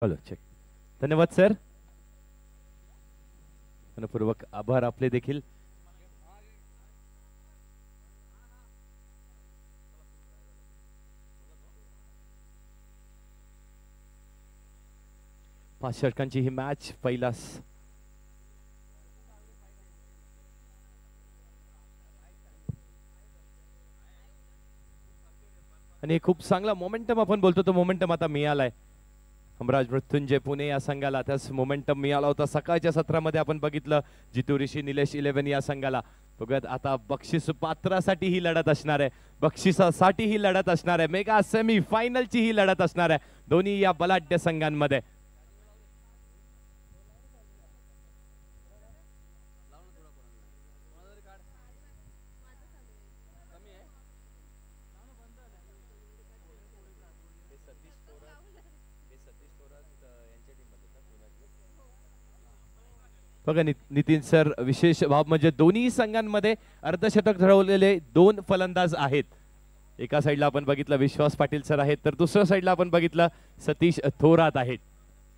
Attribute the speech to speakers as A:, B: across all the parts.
A: Hello check. धन्यवाद sir. मनपूर्वक आभार आपले देखील. पाच षटकांची ही मॅच पहिलाच आणि खूप चांगला मोमेंटम आपण बोलतो तो मोमेंटम आता मिळालाय हमराज मृत्युंजय पुणे या संघाला. त्याच मोमेंटम मिळाला होता सकाळच्या सत्रामध्ये आपण बघितलं. जितू ऋषी निलेश 11 या संघाला. बघूयात आता बक्षीस पात्रासाठी ही लढत असणार आहे. बक्षिसासाठी ही लढत असणार आहे. मेगा सेमी फायनलची ही लढत असणार आहे दोन्ही या बलाढ्य संघांमध्ये. बघा नितीन सर, विशेष बाब म्हणजे दोन्ही संघांमध्ये अर्धशतक ठरवलेले दोन फलंदाज आहेत. एका साईडला आपण बघितलं विश्वास पाटील सर आहेत, तर दुसऱ्या साईडला आपण बघितलं सतीश थोरात आहेत.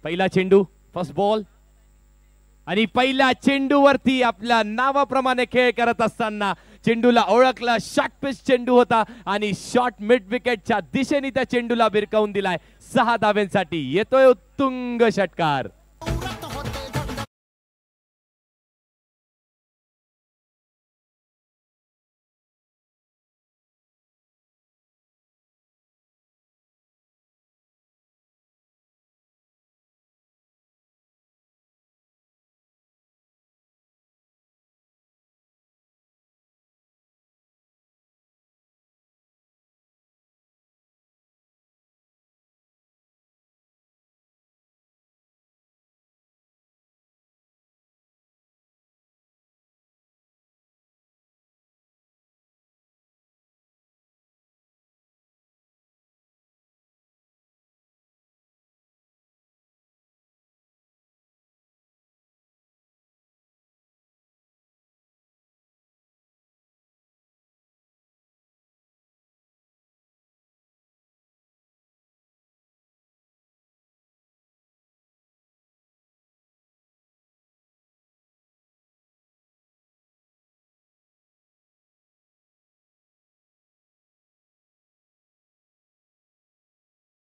A: पहिला चेंडू, फर्स्ट बॉल आणि पहिल्या चेंडूवरती आपल्या नावाप्रमाणे खेळ करत असताना चेंडूला ओळखला. शॉर्ट पिच चेंडू होता आणि शॉर्ट मिड विकेटच्या दिशेने त्या चेंडूला भिरकावून दिलाय. 6 धाव्यांसाठी येतोय उत्तुंग षटकार.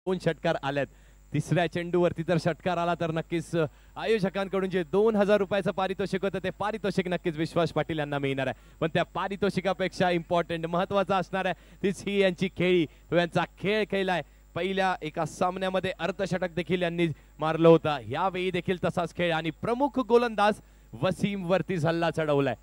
A: दोन षटकार आल्यात. तिसऱ्या चेंडूवरती जर षटकार आला तर नक्कीच आयोजकांकडून जे 2000 रुपयाचं पारितोषिक होतं ते पारितोषिक नक्कीच विश्वास पाटील यांना मिळणार आहे. पण त्या पारितोषिकापेक्षा इम्पॉर्टंट महत्वाचं असणार आहे तीच ही यांची खेळी. तो यांचा खेळ खेळलाय. पहिल्या एका सामन्यामध्ये अर्धशतक देखील यांनी मारलं होतं. यावेळी देखील तसाच खेळ आणि प्रमुख गोलंदाज वसीम वरती हल्ला चढवलाय.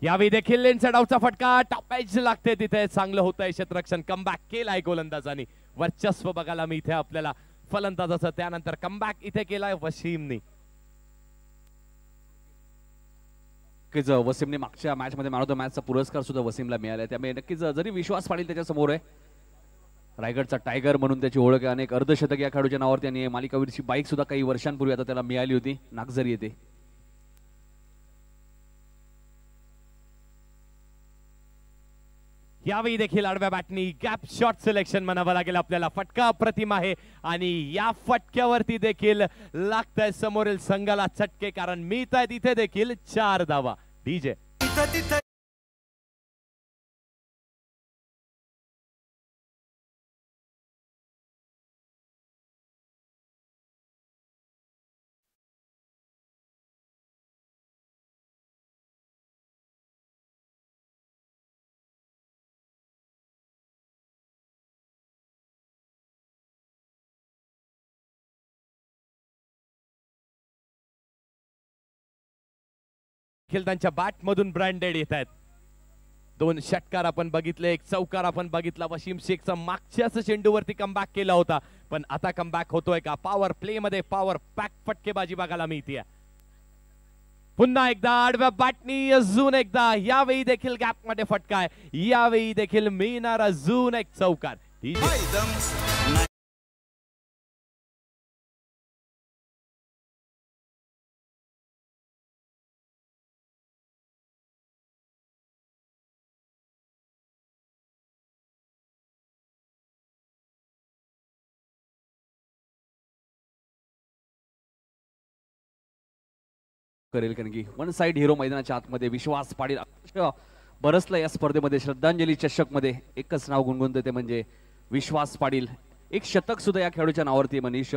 A: यावेळी देखील लेनचा डावचा फटका. टॉपेज लागते तिथे. चांगलं होतंय क्षेत्ररक्षण. कमबॅक केलाय गोलंदाजांनी. वर्चस्व बघायला मी इथे आपल्याला फलंदाजाचं. त्यानंतर कमबॅक इथे केलाय वसीमनी.
B: नक्कीच वसीमने मागच्या मॅच मध्ये मॅन ऑफ द मॅचचा पुरस्कार सुद्धा वसीमला मिळाला. त्यामुळे नक्कीच जरी विश्वास पाटील त्याच्या समोर आहे, रायगडचा टायगर म्हणून त्याची ओळख आहे. अनेक अर्धशतक या खेळाडूच्या नावावर त्यांनी मालिकावीरची बाईक सुद्धा काही वर्षांपूर्वी आता त्याला मिळाली होती. नागझरी येते.
A: यावेळी देखील आडव्या बॅटनी गॅप शॉट सिलेक्शन म्हणावं लागेल आपल्याला. फटका अप्रतिम आहे आणि या फटक्यावरती देखील लागतंय समोरील संघाला चटके, कारण मिळताय तिथे देखील 4 धावा. डीजे देखील त्यांच्या बॅट मधून ब्रँडेड येत आहेत. 2 षटकार आपण बघितले, 1 चौकार आपण बघितला. वसीम शेखचा मागच्याच चेंडूवरती कमबॅक केला होता, पण आता कमबॅक होतोय का? पॉवर प्ले मध्ये पॉवर पॅक फटकेबाजी बघायला मिळते. पुन्हा एकदा आडव्या बॅटनी अजून एकदा. यावेळी देखील गॅप मध्ये फटका आहे. यावेळी देखील मिळणार अजून 1 चौकार.
B: करेल, कारण की वन साइड हिरो मैदानाच्या आतमध्ये विश्वास पाटील बरसला या स्पर्धेमध्ये. श्रद्धांजली चषक मध्ये एकच नाव गुणगुणतं ते म्हणजे विश्वास पाटील. एक शतक सुद्धा या खेळाडूच्या नावावरती मनीष.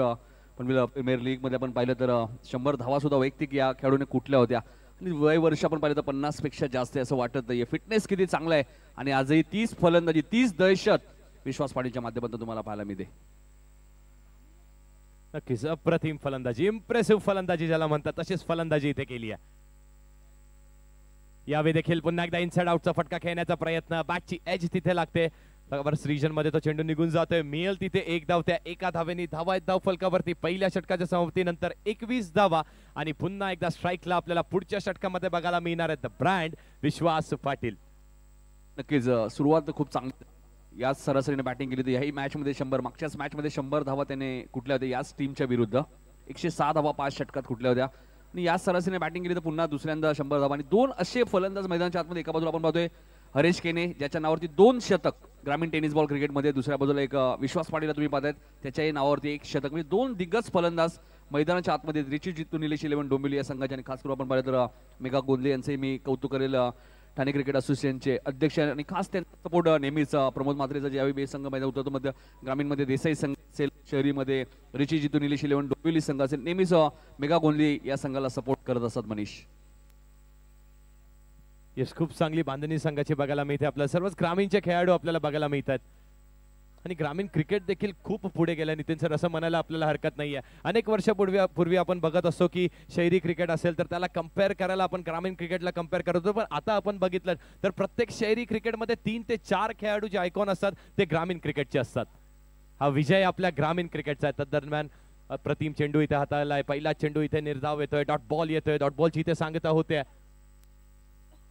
B: पण प्रीमियर लीग मध्ये आपण पाहिलं तर 100 धावा सुद्धा वैयक्तिक या खेळाडूने कुठल्या होत्या. आणि वय वर्ष आपण पाहिलं तर 50 पेक्षा जास्त आहे असं वाटत नाहीये. फिटनेस किती चांगला आहे आणि आजही 30 फलंदाजी 30 दहशत विश्वास पाटीलच्या माध्यमातून तुम्हाला पाहायला मिळते.
A: नक्कीच अप्रतिम फलंदाजी, इम्प्रेसिव्ह फलंदाजी ज्याला म्हणतात तशीच फलंदाजी इथे केली आहे. यावेळी देखील पुन्हा एकदा इनसाइड आउटचा फटका खेळण्याचा प्रयत्न. बॅटची एज तिथे लागते. रिजन मध्ये तो चेंडू निघून जातोय. मिळेल तिथे एक धाव. त्या एका धावेने धावा धाव फलकावरती पहिल्या षटकाच्या समाप्तीनंतर 21 धावा आणि पुन्हा एकदा स्ट्राईकला आपल्याला पुढच्या षटकामध्ये बघायला मिळणार आहे द ब्रँड विश्वास पाटील.
B: नक्कीच सुरुवात खूप चांगली. याच सरासरीने बॅटिंग केली होती. याही मॅच मध्ये 100, मागच्याच मॅच मध्ये 100 धावा त्याने कुठल्या होत्या याच टीमच्या विरुद्ध. 106 धावा 5 षटकात कुठल्या होत्या आणि याच सरासरीने बॅटिंग केली तर पुन्हा दुसऱ्यांदा 100 धावा आणि 2 असे फलंदाज मैदानाच्या आतमध्ये. एका बाजूला आपण पाहतोय हरेश केने ज्याच्या नावावरती 2 शतक ग्रामीण टेनिस बॉल क्रिकेटमध्ये. दुसऱ्या बाजूला एक विश्वास पाटील तुम्ही पाहतायत त्याच्याही नावावरती 1 शतक. म्हणजे 2 दिग्गज फलंदाज मैदानाच्या आतमध्ये. रिची जितू निलेश 11 डोंबिवली या संघाचे आणि खास करून आपण पाहिलं तर मेघा गोंदले यांचे मी कौतुक करेल. ठाणे क्रिकेट असोसिएशनचे अध्यक्ष आणि खास त्यांचा सपोर्ट नेहमीच प्रमोद म्हात्रेचा ज्यावेळी बे संघ मैदान उतरतो मध्ये ग्रामीणमध्ये देसाई संघ असेल, शहरीमध्ये रिची जितू निलेश 11 डोंबिवली संघ असेल, नेहमीच मेघा गोंदली या संघाला सपोर्ट करत असतात. मनीष
A: यस, खूप चांगली बांधणी संघाची बघायला मिळते. आपल्या सर्वच ग्रामीणचे खेळाडू आपल्याला बघायला मिळतात आणि ग्रामीण क्रिकेट देखील खूप पुढे गेलं नितीन सर असं म्हणायला आपल्याला हरकत नाहीये. अनेक वर्षापूर्वी आपण बघत असतो की शहरी क्रिकेट असेल तर त्याला कम्पेअर करायला आपण ग्रामीण क्रिकेटला कम्पेअर करतो. पण आता आपण बघितलं तर प्रत्येक शहरी क्रिकेटमध्ये 3 ते 4 खेळाडू जे आयकॉन असतात ते ग्रामीण क्रिकेटचे असतात. हा विजय आपल्या ग्रामीण क्रिकेटचा आहे. तदरम्यान प्रतिम चेंडू इथे हाताळलाय. पहिला चेंडू इथे निर्धाव येतोय. डॉट बॉल येतोय. डॉट बॉलची इथे सांगता होते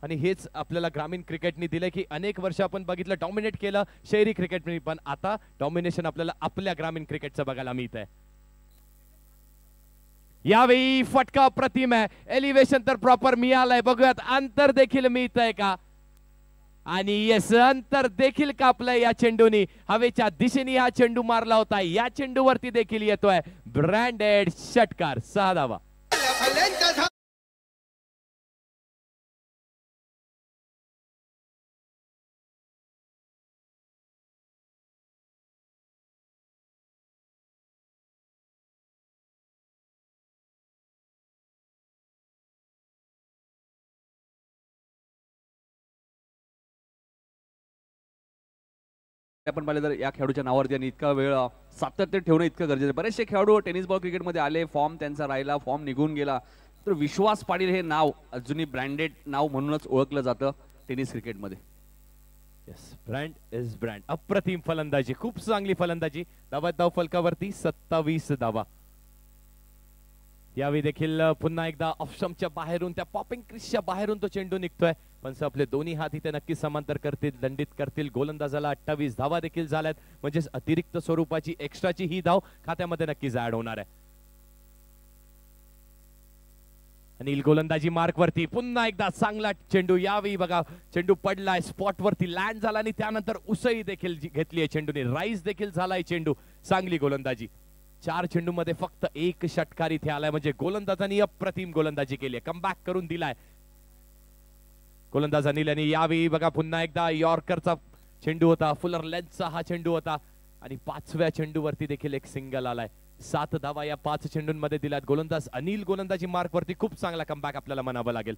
A: आणि हेच आपल्याला ग्रामीण क्रिकेटने दिले की अनेक वर्ष आपण बघितलं डॉमिनेट केलं शहरी क्रिकेटने, पण आता डॉमिनेशन आपल्याला आपल्या ग्रामीण क्रिकेटचं बघायला मिळत आहे. यावेळी फटका प्रतिम आहे. एलिव्हेशन तर प्रॉपर मिळालंय. बघूयात अंतर देखील मिळत आहे का आणि येस अंतर देखील कापलंय या चेंडूनी. हवेच्या दिशेने हा चेंडू मारला होता. या चेंडूवरती देखील येतोय ब्रँडेड षटकार. 6 धावा.
B: आपण पाहिलं तर या खेळाडूच्या नावावरती आणि इतका वेळ सातत्य ठेवणं इतकं गरजेचं आहे. बरेचसे खेळाडू टेनिस बॉल क्रिकेटमध्ये आले, फॉर्म त्यांचा राहिला, फॉर्म निघून गेला, तर विश्वास पाटील हे नाव अजूनही ब्रँडेड नाव म्हणूनच ओळखलं जातं टेनिस क्रिकेटमध्ये.
A: Yes, brand is brand. अप्रतिम फलंदाजी, खूप चांगली फलंदाजी. धाव फलकावरती 27 धावा. यावेळी देखील पुन्हा एकदा ऑप्शनच्या बाहेरून त्या पॉपिंग क्रिसच्या बाहेरून तो चेंडू निघतोय. पण आपले दोन्ही हात इथे नक्की समांतर करतील, दंडित करतील. गोलंदाजाला 28 धावा देखील झाल्यात. म्हणजे अतिरिक्त स्वरूपाची एक्स्ट्राची ही धाव खात्यामध्ये नक्कीच ऍड होणार आहे. अनिल गोलंदाजी मार्क वरती पुन्हा एकदा चांगला चेंडू. यावेळी बघा चेंडू पडलाय, स्पॉट वरती लँड झाला आणि त्यानंतर उसळी देखील घेतली आहे चेंडूने. राईज देखील झालाय चेंडू. चांगली गोलंदाजी. 4 चेंडू मध्ये फक्त 1 षटकार इथे आलाय. म्हणजे गोलंदाजांनी अप्रतिम गोलंदाजी केली आहे. कमबॅक करून दिलाय गोलंदाज अनिल. आणि यावेळी बघा पुन्हा एकदा यॉर्करचा चेंडू होता, फुलर लेंथचा हा चेंडू होता आणि 5व्या चेंडूवरती देखील एक सिंगल आलाय. 7 धावा या 5 चेंडूंमध्ये दिल्यात. गोलंदाज अनिल गोलंदाजी मार्क वरती खूप चांगला कमबॅक आपल्याला म्हणावं लागेल.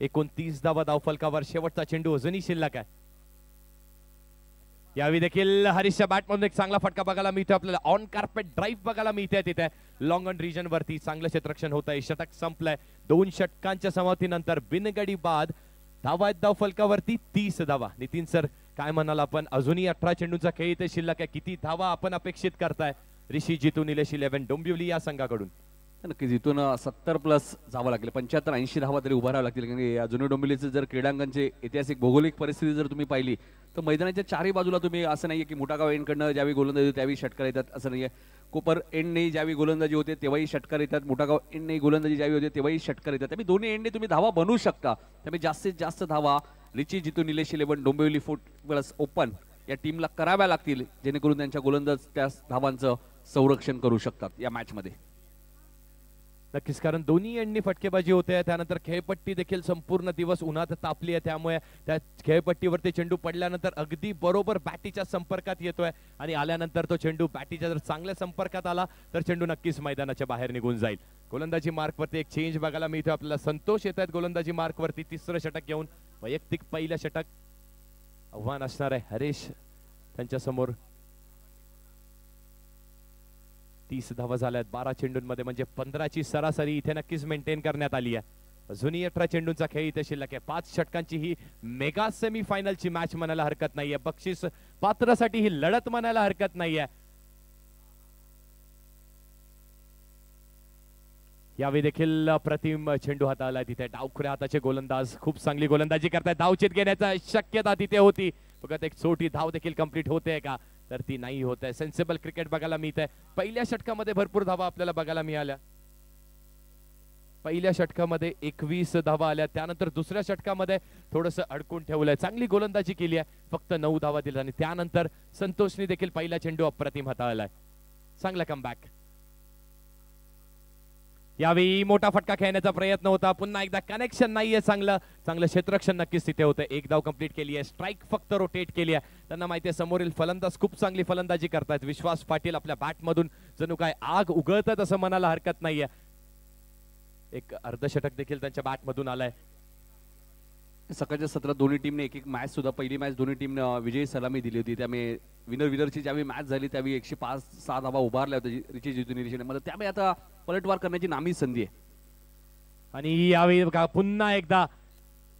A: 29 धावा धावफलकावर. शेवटचा चेंडू अजूनही शिल्लक आहे. यावेळी देखील हरीशच्या बॅट मधून एक चांगला फटका बघायला मिळतो आपल्याला. ऑन कार्पेट ड्राईव्ह बघायला मिळते तिथे लॉंग ऑन रिजन वरती. चांगलं क्षेत्ररक्षण होत आहे. षटक संपलंय. 2 षटकांच्या समाप्तीनंतर बिनगडी बाद धावा धाव फलकावरती 30 धावा. नितीन सर काय म्हणाल आपण, अजूनही 18 चेंडूचा खेळ इथे शिल्लक आहे. किती धावा आपण अपेक्षित करताय ऋषी जितू निलेश 11 डोंबिवली या संघाकडून?
B: नक्कीच इथून 70+ जावं लागेल. 75-80 धावा तरी उभा राहावं लागतील. कारण या जुन्या डोंबिवलीचे जर क्रीडांगणचे ऐतिहासिक भौगोलिक परिस्थिती जर तुम्ही पाहिली तर मैदानाच्या 4ही बाजूला तुम्ही असं नाहीये की मोठागाव एंडकडनं ज्यावेळी गोलंदाजी होते त्यावेळी षटकार येतात असं नाहीये. कोपर एंडने ज्यावेळी गोलंदाजी होते तेव्हाही षटकार येतात. मोठागाव एंडने गोलंदाजी ज्यावेळी होते तेव्हाही षटकार येतात. त्यामुळे दोन्ही एंडने तुम्ही धावा बनवू शकता. त्यामुळे जास्तीत जास्त धावा रिची जितू निलेश 11 डोंबिवली फुटबॉल ओपन या टीमला कराव्या लागतील, जेणेकरून त्यांच्या गोलंदाज त्या धावांचं संरक्षण करू शकतात या मॅच मध्ये.
A: नक्कीच, कारण दोन्ही एंडनी फटकेबाजी होते, त्यानंतर खेळपट्टी देखील संपूर्ण दिवस उन्हात तापली आहे, त्यामुळे त्या खेळपट्टीवरती चेंडू पडल्यानंतर अगदी बरोबर बॅटीच्या संपर्कात येतोय आणि आल्यानंतर तो चेंडू बॅटीच्या जर चांगल्या संपर्कात आला तर चेंडू नक्कीच मैदानाच्या बाहेर निघून जाईल. गोलंदाजी मार्कवरती एक चेंज बघायला मिळतो आपल्याला. संतोष येत आहेत गोलंदाजी मार्कवरती, तिसरं षटक घेऊन. वैयक्तिक पहिलं षटक आव्हान असणार आहे हरीश त्यांच्या समोर. 30 धावा झाल्यात 12 चेंडूंमध्ये, म्हणजे 15ची सरासरी इथे नक्कीच मेंटेन करण्यात आली आहे. अजूनही 18 चेंडूंचा खेळ इथे शिल्लक आहे. 5 षटकांची ही मेगा सेमी फायनलची मॅच म्हणायला हरकत नाहीये. बक्षीस पात्रसाठी ही लढत म्हणायला हरकत नाहीये. यावेळी देखील प्रतिम चेंडू हाताळलाय तिथे. डावखुऱ्या हाताचे गोलंदाज खूप चांगली गोलंदाजी करतायत. धावचीत घेण्याची शक्यता तिथे होती. बघत एक छोटी धाव देखील कंप्लीट होते का, तर ती नाही होत आहे. सेन्सिबल क्रिकेट बघायला मिळतंय. पहिल्या षटकामध्ये भरपूर धावा आपल्याला बघायला मिळाल्या. पहिल्या षटकामध्ये 21 धावा आल्या. त्यानंतर दुसऱ्या षटकामध्ये थोडस अडकून ठेवलंय. चांगली गोलंदाजी केली आहे, फक्त 9 धावा दिल्या. आणि त्यानंतर संतोषने देखील पहिला चेंडू अप्रतिम हाताळलाय. चांगला कमबॅक. यावेळी मोठा फटका खेळण्याचा प्रयत्न होता. पुन्हा एकदा कनेक्शन नाहीये चांगलं. चांगलं क्षेत्ररक्षण नक्कीच तिथे होतं. एक धाव कंप्लीट केली आहे. स्ट्राईक फक्त रोटेट केली आहे. त्यांना माहिती आहे समोरील फलंदाज खूप चांगली फलंदाजी करतायत. विश्वास पाटील आपल्या बॅटमधून जणू काय आग उगळतात असं म्हणायला हरकत नाहीये. एक अर्धशतक देखील त्यांच्या बॅटमधून आलाय.
B: सकाळच्या सत्रात दोन्ही टीमने एक मॅच सुद्धा, पहिली मॅच दोन्ही टीमने विजयी सलामी दिली होती. त्यामुळे विनरची ज्यावेळी मॅच झाली त्यावेळी 105-6 धावा उभारल्या होत्या रिची जितून. त्यामुळे आता पलटवार करण्याची नामी संधी आहे.
A: आणि यावेळी पुन्हा एकदा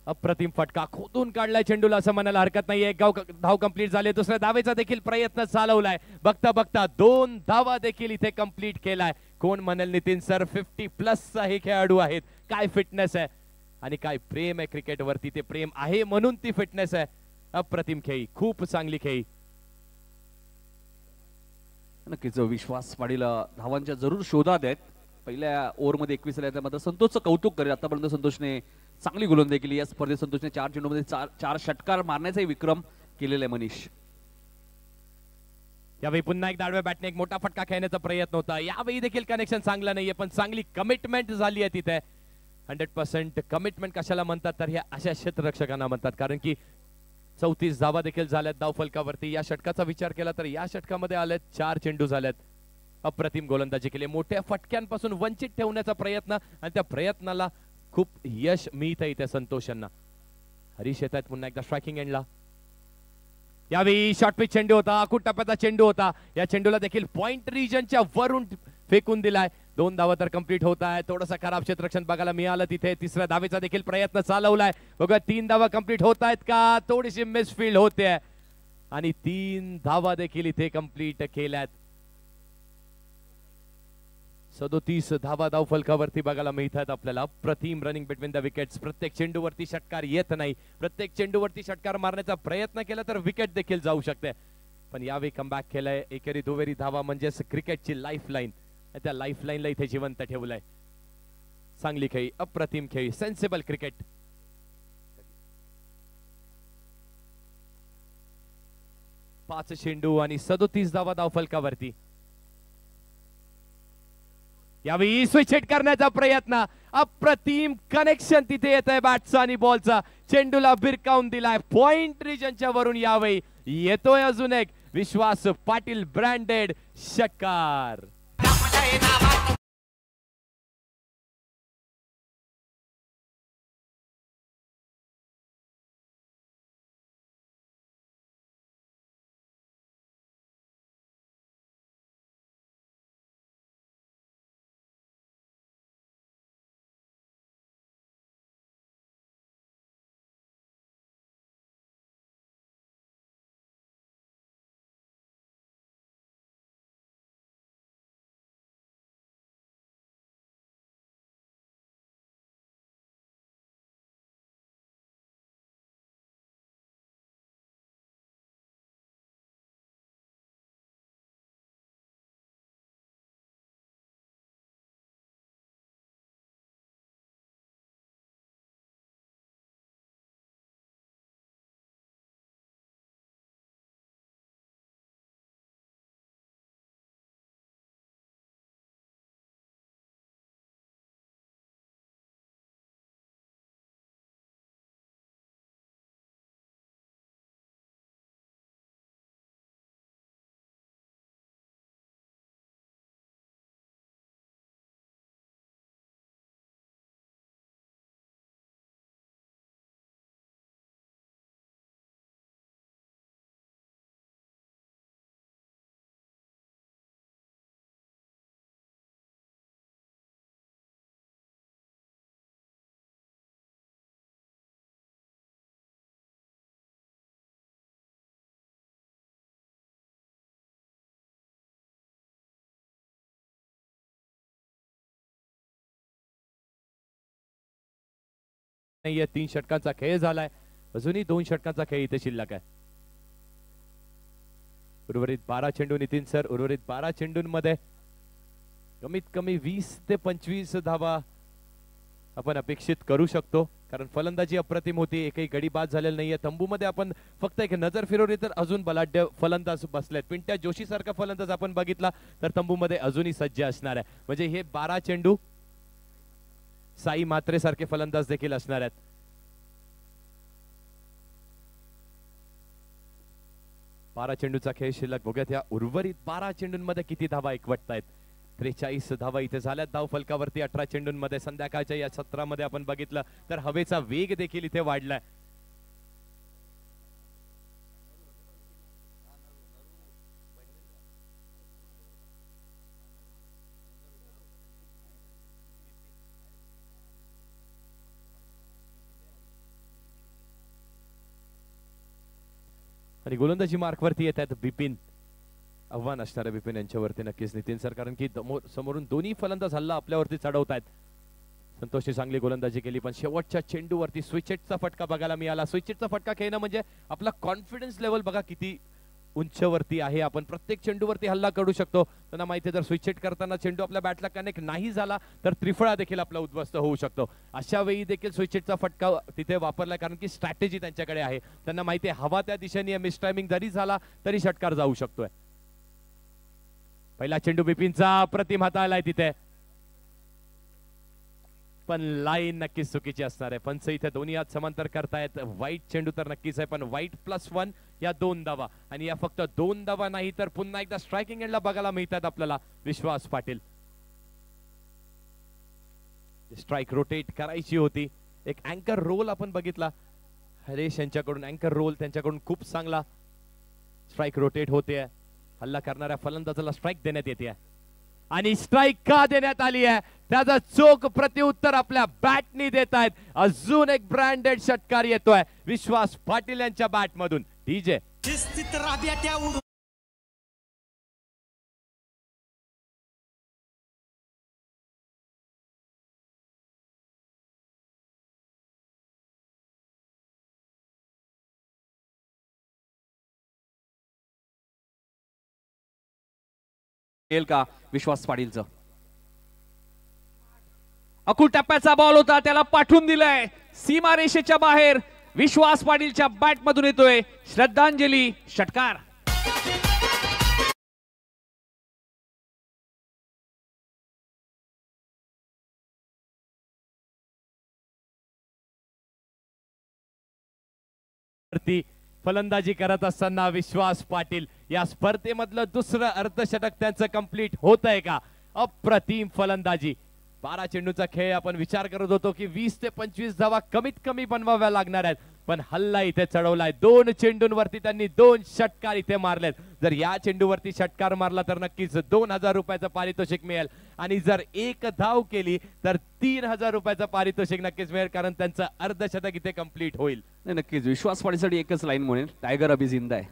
A: अप्रतिम फटका खोदून काढलाय चेंडूला असं म्हणायला हरकत नाही. एक धाव कंप्लीट झाले. दुसऱ्या धावेचा देखील प्रयत्न चालवलाय. बघता बघता 2 धावा देखील इथे कंप्लीट केलाय. कोण म्हणेल नितीन सर 50+ हे खेळाडू आहेत. काय फिटनेस आहे आणि काय प्रेम आहे क्रिकेटवरती. ते प्रेम आहे म्हणून ती फिटनेस आहे. अप्रतिम खेळी, खूप चांगली खेळी.
B: नक्कीच विश्वास पाटील धावांच्या जरूर शोधात आहेत. पहिल्या ओव्हरमध्ये 21 आल्या. त्यामध्ये संतोषचं कौतुक करेल. आतापर्यंत संतोषने चांगली गोलंदाजी केली. या स्पर्धेत संतोषने 4 चेंडूमध्ये 4 षटकार मारण्याचाही विक्रम केलेला आहे मनीष.
A: यावेळी पुन्हा एक डाव्या बॅटने एक मोठा फटका खेळण्याचा प्रयत्न होता. यावेळी देखील कनेक्शन चांगला नाहीये, पण चांगली कमिटमेंट झाली आहे तिथे. 100% कमिटमेंट कशाला म्हणतात तर ह्या अशा क्षेत्ररक्षकांना म्हणतात. कारण की 34 धावा देखील झाल्यात धाव फलकावरती. या षटकाचा विचार केला तर या षटकामध्ये आलेत 4 चेंडू झालेत. अप्रतिम गोलंदाजी केली. मोठ्या फटक्यांपासून वंचित ठेवण्याचा प्रयत्न आणि त्या प्रयत्नाला खूप यश मिळत आहे त्या संतोषांना. हरीश येत आहेत पुन्हा एकदा स्ट्रायकिंग एंडला. यावेळी शॉर्ट पिच चेंडू होता. आखूड टप्प्याचा चेंडू होता. या चेंडूला देखील पॉइंट रिजनच्या वरून फेकून दिलाय. 2 धावा तर कंप्लीट होत आहे. थोडासा खराब क्षेत्ररक्षण बघायला मिळालं तिथे. तिसऱ्या धावेचा देखील प्रयत्न चालवलाय. बघा 3 धावा कंप्लीट होत आहेत का, थोडीशी मिसफील्ड होते आणि 3 धावा देखील इथे कंप्लीट केल्यात. 37 धावा धाव फलकावरती बघायला मिळतात आपल्याला. अप्रतिम रनिंग बिटवीन द विकेट्स. प्रत्येक चेंडूवरती षटकार येत नाही. प्रत्येक चेंडूवरती षटकार मारण्याचा प्रयत्न केला तर विकेट देखील जाऊ शकते. पण यावेळी कमबॅक केलाय. एकेरी दुहेरी धावा म्हणजेच क्रिकेटची लाईफ लाईन. त्या लाईफ लाईनला इथे जिवंत ठेवलंय. चांगली खेळी, अप्रतिम खेळी, सेन्सिबल क्रिकेट. पाच चेंडू आणि 37 धावा धाव फलकावरती. यावेळी स्विच हिट करण्याचा प्रयत्न. अप्रतिम कनेक्शन तिथे येत आहे बॅटचा आणि बॉलचा. चेंडूला भिरकावून दिलाय. पॉइंट रिजनच्या वरून यावेळी येतोय अजून एक विश्वास पाटील ब्रँडेड षटकार. नाहीये. 3 षटकांचा खेळ झालाय. अजूनही 2 षटकांचा खेळ इथे शिल्लक आहे. उर्वरित 12 चेंडू नितीन सर. उर्वरित 12 चेंडूंमध्ये कमीत कमी 20 ते 25 धावा आपण अपेक्षित करू शकतो, कारण फलंदाजी अप्रतिम होती. एकही गडी बाद झालेला नाहीये. तंबूमध्ये आपण फक्त एक नजर फिरवली तर अजून बलाढ्य फलंदाज बसलेत. पिंट्या जोशी सारखा फलंदाज आपण बघितला तर तंबूमध्ये अजूनही सज्ज असणार आहे. म्हणजे हे 12 चेंडू साई म्हात्रे सारखे फलंदाज देखील असणार आहेत. बारा चेंडूचा खेळ शिल्लक. बघूयात या उर्वरित 12 चेंडूंमध्ये किती धावा एकवटतायत. 43 धावा इथे झाल्यात धाव फलकावरती 18 चेंडूंमध्ये. संध्याकाळच्या या सत्रामध्ये आपण बघितलं तर हवेचा वेग देखील इथे वाढलाय. आणि गोलंदाजी मार्कवरती येत आहेत बिपिन. आव्हान असणार आहे बिपिन यांच्यावरती नक्कीच नितीन सर, कारण की समोरून दोन्ही फलंदाज हल्ला आपल्यावरती चढवतायत. संतोषची चांगली गोलंदाजी केली, पण शेवटच्या चेंडूवरती स्विचेटचा फटका बघायला मिळाला. स्विचेटचा फटका खेळणं म्हणजे आपला कॉन्फिडन्स लेवल बघा किती उंचवरती आहे. आपण प्रत्येक चेंडूवरती हल्ला करू शकतो. त्यांना माहिती आहे जर स्विचेट करताना चेंडू आपल्या बॅटला कनेक्ट नाही झाला तर त्रिफळा देखील आपला उद्ध्वस्त होऊ शकतो. अशा वेळी देखील स्विचेटचा फटका तिथे वापरला, कारण की स्ट्रॅटेजी त्यांच्याकडे आहे. त्यांना माहिती आहे हवा त्या दिशेने मिस टायमिंग जरी झाला तरी षटकार जाऊ शकतोय. पहिला चेंडू बिपिनचा प्रतिम हाताळलाय तिथे, पण लाईन नक्कीच चुकीची असणार आहे. पंच इथे दोन्ही हात समांतर करतायत. वाईट चेंडू तर नक्कीच आहे, पण वाईट +1 या 2 धावा. आणि या फक्त 2 धावा नाही तर पुन्हा एकदा स्ट्रायकिंग एंडला बघायला मिळतात आपल्याला विश्वास पाटील. स्ट्राइक रोटेट करायची होती. एक अँकर रोल आपण बघितला हरेश यांच्याकडून. अँकर रोल त्यांच्याकडून खूप चांगला. स्ट्राइक रोटेट होते. हल्ला करणाऱ्या फलंदाजाला स्ट्राइक देण्यात येते आणि स्ट्राइक का देण्यात आली आहे त्याचा चोख प्रत्युत्तर आपल्या बॅटनी देत आहेत. अजून एक ब्रँडेड षटकार येतोय विश्वास पाटील यांच्या बॅट मधून. डीजे
B: का विश्वास पाटीलचं अकुल टप्प्याचा बॉल होता, त्याला पाठवून दिलाय सीमारेषेच्या बाहेर. विश्वास पाटीलच्या बॅट मधून येतोय श्रद्धांजली षटकार.
A: फलंदाजी करत असताना विश्वास पाटील या स्पर्धेमधलं दुसरं अर्धशतक त्यांचं कंप्लीट होत आहे का. अप्रतिम फलंदाजी. 12 चेंडूचा खेळ. आपण विचार करत होतो की 20 ते 25 धावा कमीत कमी बनवाव्या लागणार आहेत, पण हल्ला इथे चढवलाय. 2 चेंडूंवरती त्यांनी 2 षटकार इथे मारलेत. जर या चेंडूवरती षटकार मारला तर नक्कीच 2000 रुपयाचं पारितोषिक मिळेल, आणि जर 1 धाव केली तर 3000 रुपयाचं पारितोषिक नक्कीच मिळेल, कारण त्यांचं अर्धशतक इथे कंप्लीट होईल.
B: नक्कीच विश्वास पाटीलसाठी एकच लाईन म्हणेल, टायगर अभी जिंदा आहे.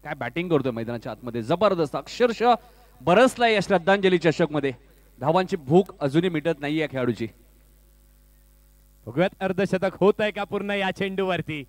B: काय बॅटिंग करतोय मैदानाच्या आतमध्ये, जबरदस्त. अक्षरशः बरसलाय या श्रद्धांजली चषक मध्ये. धावांची भूक अजूनही मिटत नाहीये खेळाडूची.
A: बघूयात अर्धशतक होत आहे का पूर्ण या चेंडूवरती.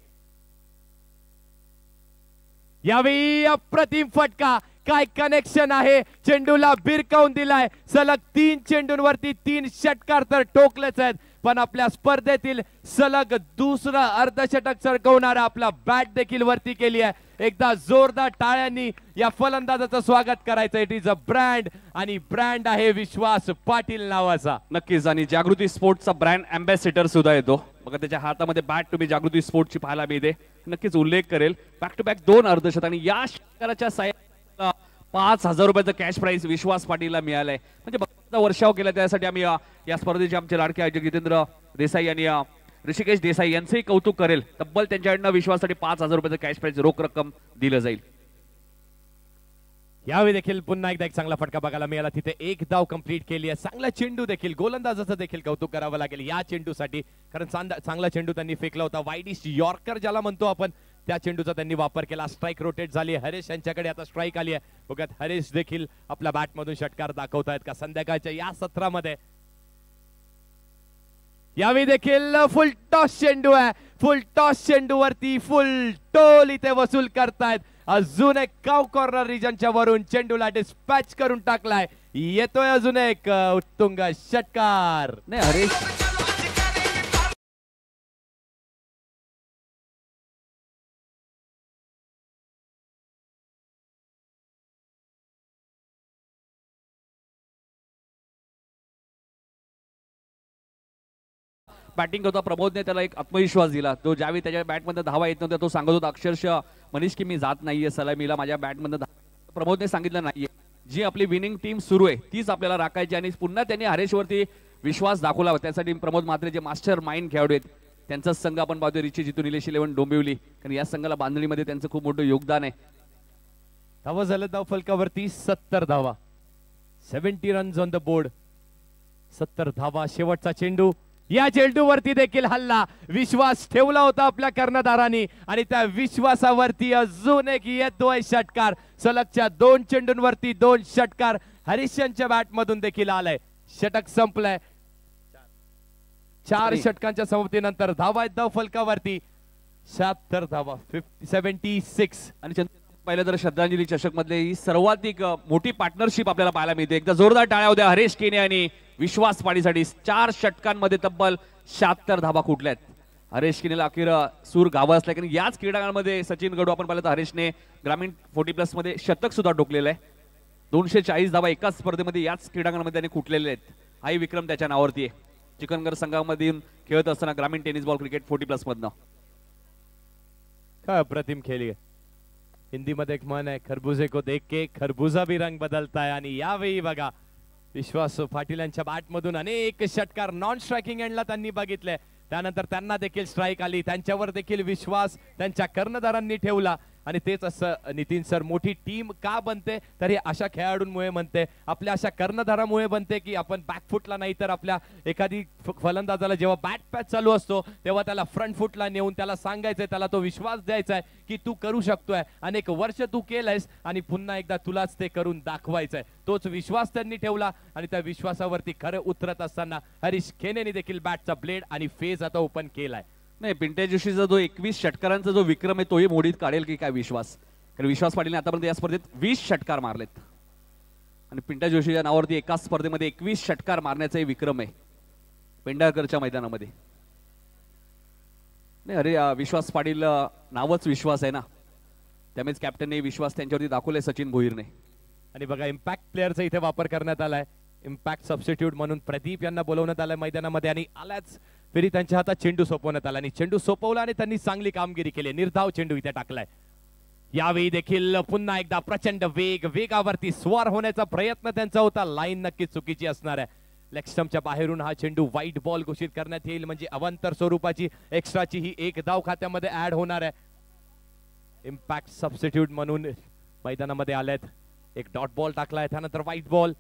A: यावेळी अप्रतिम फटका. काय कनेक्शन आहे. चेंडूला बिरकावून दिलाय. सलग 3 चेंडूंवरती 3 षटकार तर ठोकलेच आहेत, पण आपल्या स्पर्धेतील सलग दुसरा अर्धशतक सरकवणारा आपला बॅट देखील वरती केली आहे. एकदा जोरदार टाळ्यांनी या फलंदाजाचं स्वागत करायचं. इट इज अ ब्रँड, आणि ब्रँड आहे विश्वास पाटील नावाचा.
B: नक्कीच. आणि जागृती स्पोर्ट्सचा ब्रँड अँबॅसेडर सुद्धा येतो बघा. त्याच्या हातामध्ये बॅट तुम्ही जागृती स्पोर्ट्सची पाहायला मिळते. नक्कीच उल्लेख करेल. बॅक टू बॅक 2 अर्धशतक, आणि या षटकाराच्या साह्याने 5000 रुपयाचं कॅश प्राइज विश्वास पाटीलला मिळालंय. म्हणजे वर्षाव केला. त्यासाठी आम्ही या स्पर्धेचे आमचे लाडके आयोजक जितेंद्र देसाई आणि ऋषिकेश देसाई यांचंही कौतुक करेल. तब्बल त्यांच्याकडनं विश्वासाठी 5000 रुपयाचं कॅश प्राइज रोख रक्कम दिलं जाईल.
A: यावेळी देखील पुन्हा एकदा एक चांगला फटका बघायला मिळाला. तिथे 1 धाव कंप्लीट केली आहे. चांगला चेंडू देखील. गोलंदाजाचं देखील कौतुक करावं लागेल या चेंडूसाठी, कारण चांगला चेंडू त्यांनी फेकला होता. वाईडिश यॉर्कर ज्याला म्हणतो आपण, त्या चेंडूचा त्यांनी वापर केला. स्ट्राइक रोटेट झाली. हरेश यांच्याकडे आता स्ट्राइक आली आहे. बघत हरेश देखील आपल्या बॅट मधून षटकार दाखवतायत का संध्याकाळच्या या सत्रामध्ये. यावेळी देखील फुल टॉस चेंडू आहे. फुल टॉस चेंडूवरती फुल टोल इथे वसूल करतायत. अजून एक काव कॉर्नर रिजनच्या वरून चेंडूला डिस्पॅच करून टाकलाय. येतोय अजून एक उत्तुंग षटकार.
B: नाही हरेश बॅटिंग करतो. प्रमोदने त्याला एक आत्मविश्वास दिला. तो ज्यावेळी त्याच्या बॅटमध्ये धावा येत नव्हत्या तो सांगत होता अक्षरशः मनीष की मी जात नाहीये सलामीला, माझ्या बॅटमध्ये. प्रमोदने सांगितलं नाहीये, जी आपली विनिंग टीम सुरू आहे तीच आपल्याला राखायची. आणि पुन्हा त्यांनी हरेशवरती विश्वास दाखवला. त्यासाठी प्रमोद म्हात्रे जे मास्टर माइंड खेळाडू आहेत त्यांचा संघ आपण पाहतोय. रिची जितू निलेश 11 डोंबिवली, कारण या संघाला बांधणीमध्ये त्यांचं खूप मोठं योगदान आहे.
A: धावा झालं धाव फलकावरती 70 धावा. 70 रन्स ऑन द बोर्ड. 70 धावा. शेवटचा चेंडू. या चेंडूवरती देखील हल्ला. विश्वास ठेवला होता आपल्या कर्णधारांनी आणि त्या विश्वासावरती अजून एक येतोय षटकार. सलगच्या 2 चेंडूंवरती 2 षटकार हरिश्चंद्रच्या बॅट मधून देखील आलाय. षटक संपलंय. 4 षटकांच्या समाप्तीनंतर धावा आहेत धाव फलकावरती 76 धावा. 76.
B: आणि पहिलं तर श्रद्धांजली चषक मधले ही सर्वाधिक मोठी पार्टनरशिप आपल्याला पाहायला मिळते. एकदा जोरदार टाळ्या होत्या हरेश केने आणि विश्वास पाडीसाठी. 4 षटकांमध्ये तब्बल 76 धावा कुठल्यात. हरेश केनेला अखेर सूर गावसला. कारण याच क्रीडांगणामध्ये सचिन गडू आपण पाहिलं तर हरेशने ग्रामीण 40+ मध्ये शतक सुद्धा ठोकलेलं आहे. 240 धावा एकाच स्पर्धेमध्ये याच क्रीडांगणामध्ये त्यांनी कुठलेले आहेत. हाही विक्रम त्याच्या नावावरती आहे. चिकनगर संघामधून खेळत असताना ग्रामीण टेनिस बॉल क्रिकेट 40+ मधनं.
A: काय अप्रतिम खेळी आहे. हिंदी मध्ये एक म्हण आहे, खरबुजे को देख के खरबुजा भी रंग बदलता है. आणि यावेळी बघा विश्वास पाटील यांच्या बॅट मधून अनेक षटकार नॉन स्ट्रायकिंग एंडला त्यांनी बघितले. त्यानंतर त्यांना देखील स्ट्राईक आली. त्यांच्यावर देखील विश्वास त्यांच्या कर्णधारांनी ठेवला. आणि तेच असं नितीन सर मोठी टीम का बनते तर हे अशा खेळाडूंमुळे बनते. आपल्या अशा कर्णधारामुळे बनते की आपण बॅकफुटला नाही तर आपल्या एखादी फलंदाजाला जेव्हा बॅट पॅच चालू असतो तेव्हा त्याला फ्रंट फुटला नेऊन त्याला सांगायचंय, त्याला तो विश्वास द्यायचा आहे की तू करू शकतोय. अनेक वर्ष तू केलंयस आणि पुन्हा एकदा तुलाच ते करून दाखवायचंय. तोच विश्वास त्यांनी ठेवला आणि त्या विश्वासावरती खरं उतरत असताना हरीश खेनेने देखील बॅटचा ब्लेड आणि फेज आता ओपन केलाय.
B: नाही पिंट्या जोशीचा जो 21 षटकारांचा जो विक्रम आहे तोही मोडीत काढेल की काय विश्वास. कारण विश्वास पाटीलने आतापर्यंत या स्पर्धेत 20 षटकार मारलेत आणि पिंट्या जोशीच्या नावावरती एकाच स्पर्धेमध्ये 21 षटकार मारण्याचा विक्रम आहे पेंढारकरच्या मैदानामध्ये. नाही अरे विश्वास पाटील नावच विश्वास आहे ना, त्यामुळेच कॅप्टनने विश्वास त्यांच्यावरती दाखवले सचिन भोईरने.
A: आणि बघा इम्पॅक्ट प्लेअरचा इथे वापर करण्यात आलाय. इम्पॅक्ट सबस्टिट्यूट म्हणून प्रदीप यांना बोलवण्यात आलंय मैदानामध्ये आणि आल्याच फेरी त्यांच्या हातात चेंडू सोपवण्यात आला आणि चेंडू सोपवला आणि त्यांनी चांगली कामगिरी केली. निर्धाव चेंडू इथे टाकलाय. यावेळी देखील पुन्हा एकदा प्रचंड वेगावरती स्वार होण्याचा प्रयत्न त्यांचा होता. लाईन नक्की चुकीची असणार आहे. लेग स्टंपच्या बाहेरून हा चेंडू व्हाईट बॉल घोषित करण्यात येईल. म्हणजे अवांतर स्वरूपाची एक्स्ट्राची ही एक धाव खात्यामध्ये ऍड होणार आहे. इम्पॅक्ट सबस्टिट्यूट म्हणून मैदानामध्ये आलेत. एक डॉट बॉल टाकलाय त्यानंतर व्हाईट बॉल.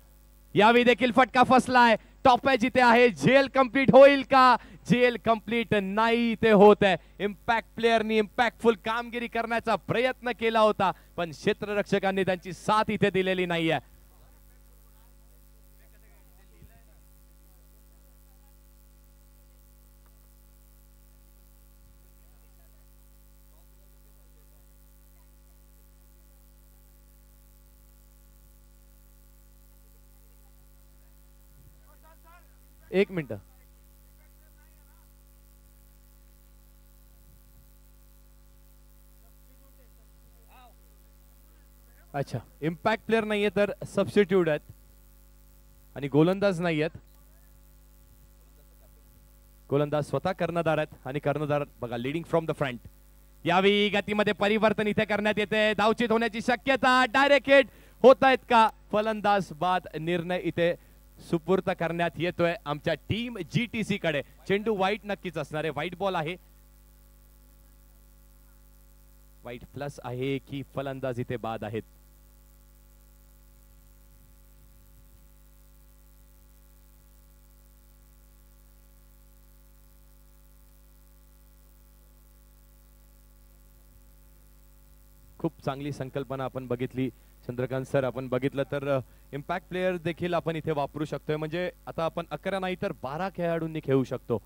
A: यावेळी देखील फटका फसलाय. टॉप एज इथे आहे. झेल कंप्लीट होईल का? झेल कंप्लीट नाही ते होत आहे. इम्पॅक्ट प्लेअरनी इम्पॅक्टफुल कामगिरी करण्याचा प्रयत्न केला होता पण क्षेत्ररक्षकांनी त्यांची साथ इथे दिलेली नाहीये. एक मिनिट. अच्छा इम्पॅक्ट प्लेअर नाहीये तर सबस्टिट्यूट आहेत आणि गोलंदाज नाहीयेत. गोलंदाज स्वतः कर्णधार आहेत आणि कर्णधार बघा लीडिंग फ्रॉम द फ्रंट. यावेळी गतीमध्ये परिवर्तन इथे करण्यात येते. धावचीत होण्याची शक्यता. डायरेक्ट हिट होत आहेत का? फलंदाज बाद निर्णय इथे सुपूर्त करण्यात येतोय आमच्या टीम GTC कडे. चेंडू व्हाईट नक्कीच असणार आहे. व्हाईट बॉल आहे. व्हाईट प्लस आहे की फलंदाज इथे बाद आहेत? खूप चांगली संकल्पना आपण बघितली चंद्रकांत सर. आपण बघितलं तर इम्पॅक्ट प्लेयर देखील आपण इथे वापरू शकतोय. म्हणजे आता आपण 11 नाही तर 12 खेळाडूंनी खेळू शकतो.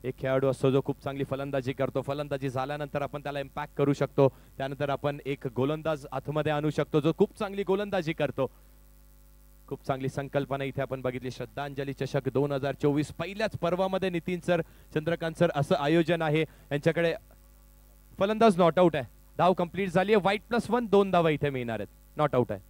A: एक खेळाडू असतो जो खूप चांगली फलंदाजी करतो, फलंदाजी झाल्यानंतर आपण त्याला इम्पॅक्ट करू शकतो, त्यानंतर आपण एक गोलंदाज आतमध्ये आणू शकतो जो खूप चांगली गोलंदाजी करतो. खूप चांगली संकल्पना इथे आपण बघितली. श्रद्धांजली चषक 2024 पहिल्याच पर्वामध्ये नितीन सर, चंद्रकांत सर असं आयोजन आहे. यांच्याकडे फलंदाज नॉट आउट आहे, धाव कंप्लीट झाली आहे. व्हाईट +1 2 धावा इथे मिळणार आहेत, नॉट आउट आहे.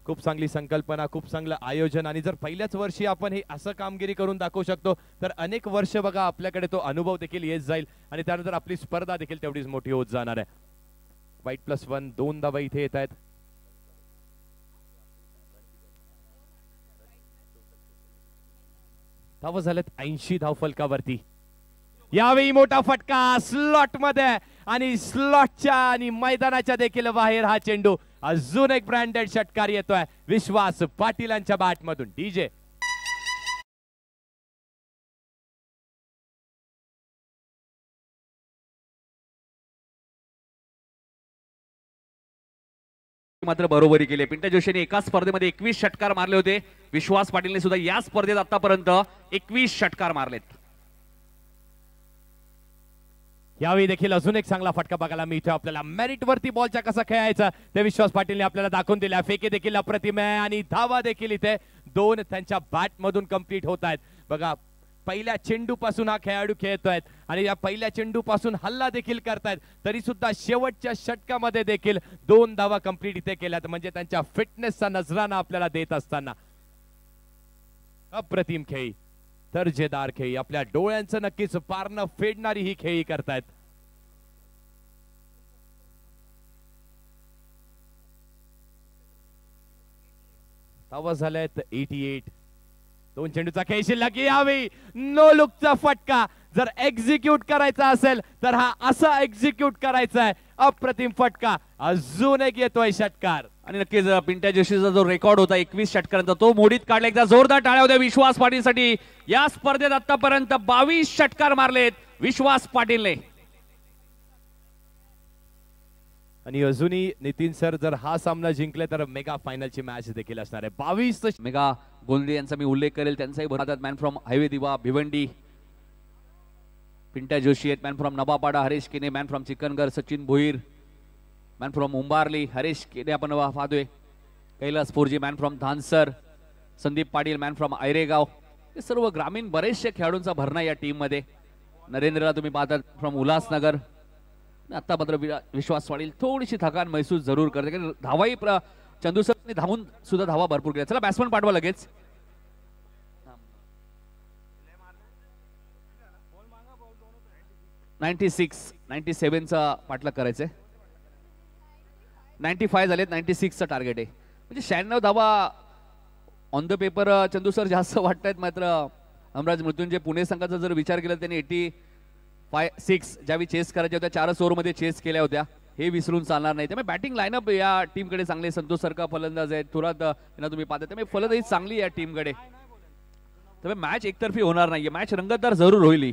A: खूप चांगली संकल्पना, खूप चांगलं आयोजन. आणि जर पहिल्याच वर्षी आपण हे असं कामगिरी करून दाखवू शकतो तर अनेक वर्ष बघा आपल्याकडे तो अनुभव देखील येत जाईल आणि त्यानंतर आपली स्पर्धा देखील तेवढीच मोठी होत जाणार आहे. व्हाईट +1 2 धावा इथे येत आहेत. धावा झाल्यात 80 धावफलकावरती. यावेळी मोठा फटका स्लॉट मध्ये आणि स्लॉटच्या आणि मैदानाच्या देखील बाहेर हा चेंडू. अजून एक ब्रँडेड षटकार येतोय विश्वास पाटीलांच्या बॅट मधून. डीजे
B: मात्र बरोबरी केली. पिंट्या जोशीने एका स्पर्धेमध्ये 21 षटकार मारले होते. विश्वास पाटीलने सुद्धा या स्पर्धेत आतापर्यंत 21 षटकार मारलेत.
A: यावेळी देखील अजून एक चांगला फटका बघायला मिळतो आपल्याला. मेरिट वरती बॉलच्या कसा खेळायचा ते विश्वास पाटीलने आपल्याला दाखवून दिल्या. फेके देखील अप्रतिम आहे आणि धावा देखील इथे 2 त्यांच्या बॅट मधून कंप्लीट होत आहेत. बघा पहिल्या चेंडू पासून हा खेळाडू खेळतोय आणि या पहिल्या चेंडू पासून हल्ला देखील करतायत, तरी सुद्धा शेवटच्या षटकामध्ये देखील 2 धावा कंप्लीट इथे केल्यात. म्हणजे त्यांच्या फिटनेसचा नजराना आपल्याला देत असताना अप्रतिम खेळी, दर्जेदार खेळी, आपल्या डोळ्यांचं नक्कीच पारणं फेडणारी ही खेळी करतायत. धावा झाल्यात 88. 2 चेंडूचा खेळ शिल्लक. यावेळी नो लुकचा फटका जर एक्झिक्यूट करायचा असेल तर हा असा एक्झिक्यूट करायचा आहे. अप्रतिम फटका. अजून एक येतोय षटकार
B: आणि नक्कीच पिंट्या जोशीचा जो रेकॉर्ड होता 21 षटकारांचा तो मोडीत काढला. एकदा जोरदार टाळ्या होत्या विश्वास पाटीलसाठी. या स्पर्धेत आतापर्यंत 22 षटकार मारलेत विश्वास पाटीलने.
A: आणि अजूनही नितीन सर जर हा सामना जिंकले तर मेगा फायनलची मॅच देखील असणार आहे. 22
B: मेगा गोंदे यांचा मी उल्लेख करेल. त्यांचाही भरतात. मॅन फ्रॉम हायवे दिवा भिवंडी पिंट्या जोशी आहेत. Man from Navapada Harish Kene. Man from Chiknagar Sachin Bhoir. Man from Umbarli Harish Kene आपण पाहतोय. Kailas four G man from Dhansar. Sandeep Patil man from Airegaon. हे सर्व ग्रामीण बरेचसे खेळाडूंचा भरणा या टीम मध्ये. नरेंद्रला तुम्ही पाहतात फ्रॉम उल्हासनगर. आता मात्र विश्वास पाटील थोडीशी थकान महसूस जरूर करते कारण धावाही चंदू सरने धावून सुद्धा धावा भरपूर केल्या. चला बॅट्समन पाठवा लगेच. 96 चा पाठलाग करायचंय. 95 झालेत. 96 चा टार्गेट आहे. म्हणजे 96 धावा on the paper Chandu sir जास्त वाटतायत. मात्र हमराज मृत्युंजय पुणे संघाचा जर विचार केला त्यांनी 85-6 ज्यावेळी चेस करायच्या होत्या 4 ओव्हरमध्ये चेस केल्या होत्या. हे विसरून चालणार नाही. त्यामुळे बॅटिंग लाईनअप या टीमकडे चांगले. संतोष सारखा फलंदाज आहे. थोरात यांना तुम्ही पाहता. त्यामुळे फलंदाजी चांगली या टीमकडे. त्यामुळे मॅच एकतर्फी होणार नाहीये. मॅच रंगतदार जरूर होईल.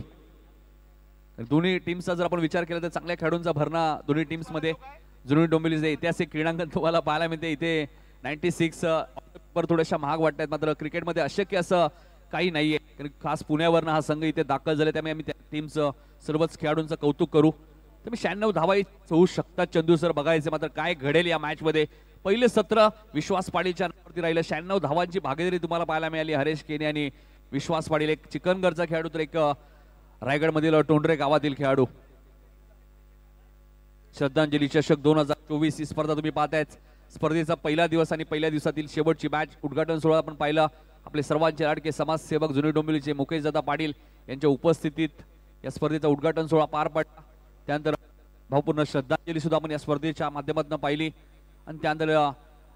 B: दोन्ही टीमचा जर आपण विचार केला तर चांगल्या खेळाडूंचा भरणा दोन्ही टीम्स मध्ये. जुनी डोंबिवलीचे ऐतिहासिक क्रीडांगण तुम्हाला पाहायला मिळते. इथे 96 वर थोड्याशा महाग वाटतात. मात्र क्रिकेटमध्ये अशक्य असं काही नाहीये. खास पुण्यावरनं हा संघ इथे दाखल झाले. त्यामुळे आम्ही त्या टीमचं सर्वच खेळाडूंचं कौतुक करू. तुम्ही 96 धावा होऊ शकतात चंदू सर. बघायचे मात्र काय घडेल या मॅच मध्ये. पहिले सत्र विश्वास पाटीलच्या नावावरती राहिलं. 96 धावांची भागीदारी तुम्हाला पाहायला मिळाली. हरेश केने आणि विश्वास पाटील. एक चिकनगरचा खेळाडू तर एक रायगड मधील टोंडरे गावातील खेळाडू. श्रद्धांजली चषक 2024 ही स्पर्धा तुम्ही पाहतायत. स्पर्धेचा पहिला दिवस आणि पहिल्या दिवसातील शेवटची मॅच. उद्घाटन सोहळा आपण पाहिला. आपले सर्वांचे लाडके समाजसेवक जुनी डोंबिवलीचे मुकेश दादा पाटील यांच्या उपस्थितीत या स्पर्धेचा उद्घाटन सोहळा पार पडला. त्यानंतर भावपूर्ण श्रद्धांजली सुद्धा आपण या स्पर्धेच्या माध्यमातून पाहिली. आणि त्यानंतर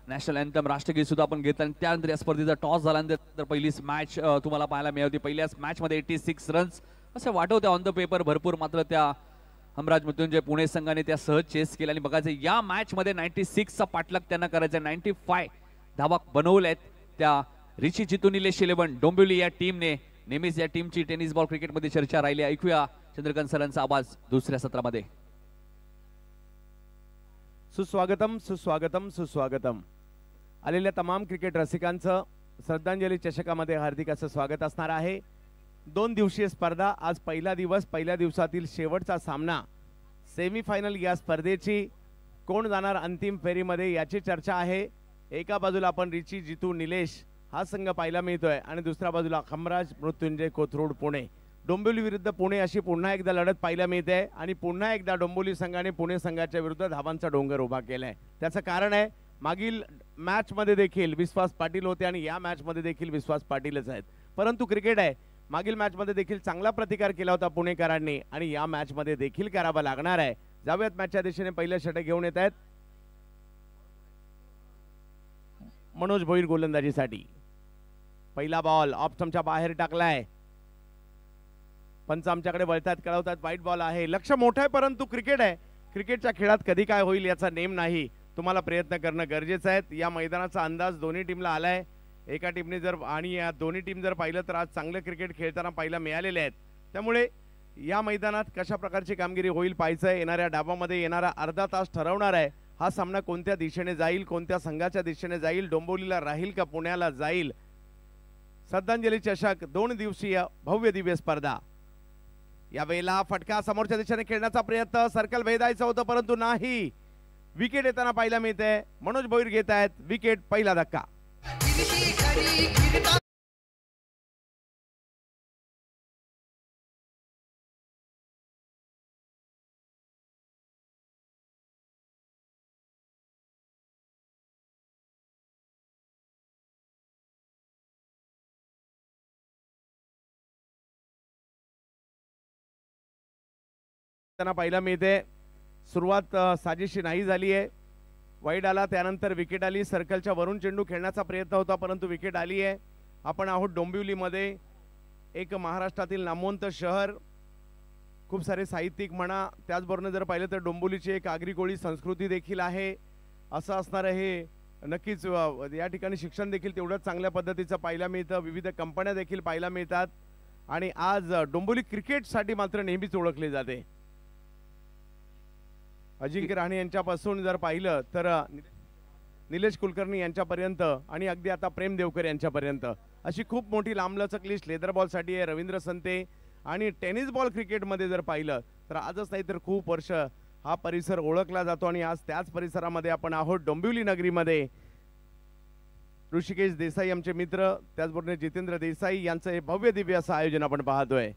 B: नॅशनल अँथम राष्ट्रगीत सुद्धा आपण घेतलं. आणि त्यानंतर या स्पर्धेचा टॉस झाल्यानंतर पहिलीच मॅच तुम्हाला पाहायला मिळाली. पहिल्याच मॅच मध्ये 86 रन्स असं वाटवते ऑन द पेपर भरपूर. मात्र त्या हमराज मृत्युंजय पुणे संघाने त्या सहज चेस केल्या. आणि बघायचं या मॅच मध्ये 96 चा पाठलाग त्यांना करायचा. 95 धावा बनवल्यात त्या रिची जितू निलेश 11 डोंबिवली या टीमने. नेहमीच या टीमची टेनिस बॉल क्रिकेटमध्ये चर्चा राहिली. ऐकूया चंद्रकांत सरांचा आवाज दुसऱ्या सत्रामध्ये.
C: सुस्वागतम सुस्वागतम सुस्वागतम. आलेल्या तमाम क्रिकेट रसिकांचं श्रद्धांजली चषकामध्ये हार्दिक असं स्वागत असणार आहे. 2 दिवसीय स्पर्धा, आज पहिला दिवस, पहिल्या दिवसातील शेवटचा सामना, सेमीफायनल या स्पर्धेची कोण जाणार अंतिम फेरीमध्ये याची चर्चा आहे. एका बाजूला आपण रिची, जितू, निलेश हा संघ पाहायला मिळतोय आणि दुसऱ्या बाजूला खमराज, मृत्युंजय, कोथरूड, पुणे. डोंबिवली विरुद्ध पुणे अशी पुन्हा एकदा लढत पाहायला मिळते आणि पुन्हा एकदा डोंबिवली संघाने पुणे संघाच्या विरुद्ध धावांचा डोंगर उभा केलाय. त्याचं कारण आहे मागील मॅच मध्ये देखील विश्वास पाटील होते आणि या मॅच मध्ये देखील विश्वास पाटीलच आहेत. परंतु क्रिकेट आहे, मागील मॅच मध्ये देखील चांगला प्रतिकार केला होता पुणेकरांनी आणि या मॅच मध्ये देखील करावा लागणार आहे. जाऊयात मॅचच्या दिशेने पहिलं षटक घेऊन येत आहेत मनोज भोईर गोलंदाजीसाठी. पहिला बॉल ऑफ स्टंपच्या बाहेर टाकलाय. पंच आमच्याकडे वळतात, कळवतात वाईट बॉल आहे. लक्ष मोठं आहे परंतु क्रिकेट आहे, क्रिकेटच्या खेळात कधी काय होईल याचा नेम नाही. तुम्हाला प्रयत्न करणं गरजेचं आहे. या मैदानाचा अंदाज दोन्ही टीमला आलाय. एका टीमने जर आणि या दोन्ही टीम जर पाहिलं तर आज चांगलं क्रिकेट खेळताना पाहायला मिळालेले आहेत. त्यामुळे या मैदानात कशा प्रकारची कामगिरी होईल पाहायचं. येणाऱ्या डाबामध्ये येणारा अर्धा तास ठरवणार आहे हा सामना कोणत्या दिशेने जाईल, कोणत्या संघाच्या दिशेने जाईल, डोंबिवलीला राहील का पुण्याला जाईल. श्रद्धांजली चषक 2 दिवसीय भव्य दिव्य स्पर्धा. यावेळेला फटका समोरच्या दिशेने खेळण्याचा प्रयत्न, सर्कल भेदायचं होतं परंतु नाही. विकेट येताना पाहायला मिळते. मनोज भोईर घेत आहेत विकेट. पहिला धक्का. त्यांना पाहायला मिळते. सुरुवात साजेशी नाही झाली आहे. वाईड आला, त्यानंतर विकेट आली. सर्कलच्या वरून चेंडू खेळण्याचा प्रयत्न होता परंतु विकेट आली आहे. आपण आहोत डोंबिवलीमध्ये, एक महाराष्ट्रातील नामवंत शहर. खूप सारे साहित्यिक म्हणा, त्याचबरोबर जर पाहिलं तर डोंबिवलीची एक आगरी कोळी संस्कृती देखील आहे. असं असणारं हे नक्कीच. या ठिकाणी शिक्षण देखील तेवढंच चांगल्या पद्धतीचं पाहायला मिळतं. विविध कंपन्या देखील पाहायला मिळतात आणि आज डोंबिवली क्रिकेटसाठी मात्र नेहमीच ओळखले जाते. अजिंक्य रहाणे यांच्यापासून जर पाहिलं तर निलेश कुलकर्णी यांच्यापर्यंत आणि अगदी आता प्रेम देवकर यांच्यापर्यंत अशी खूप मोठी लांबलचक लिस्ट लेदर बॉलसाठी आहे. रवींद्र संते आणि टेनिस बॉल क्रिकेटमध्ये जर पाहिलं तर आजच नाही तर खूप वर्ष हा परिसर ओळखला जातो आणि आज त्याच परिसरामध्ये आपण आहोत डोंबिवली नगरीमध्ये. ऋषिकेश देसाई आमचे मित्र, त्याचबरोबर जितेंद्र देसाई यांचं हे भव्य दिव्य असं आयोजन आपण पाहतोय.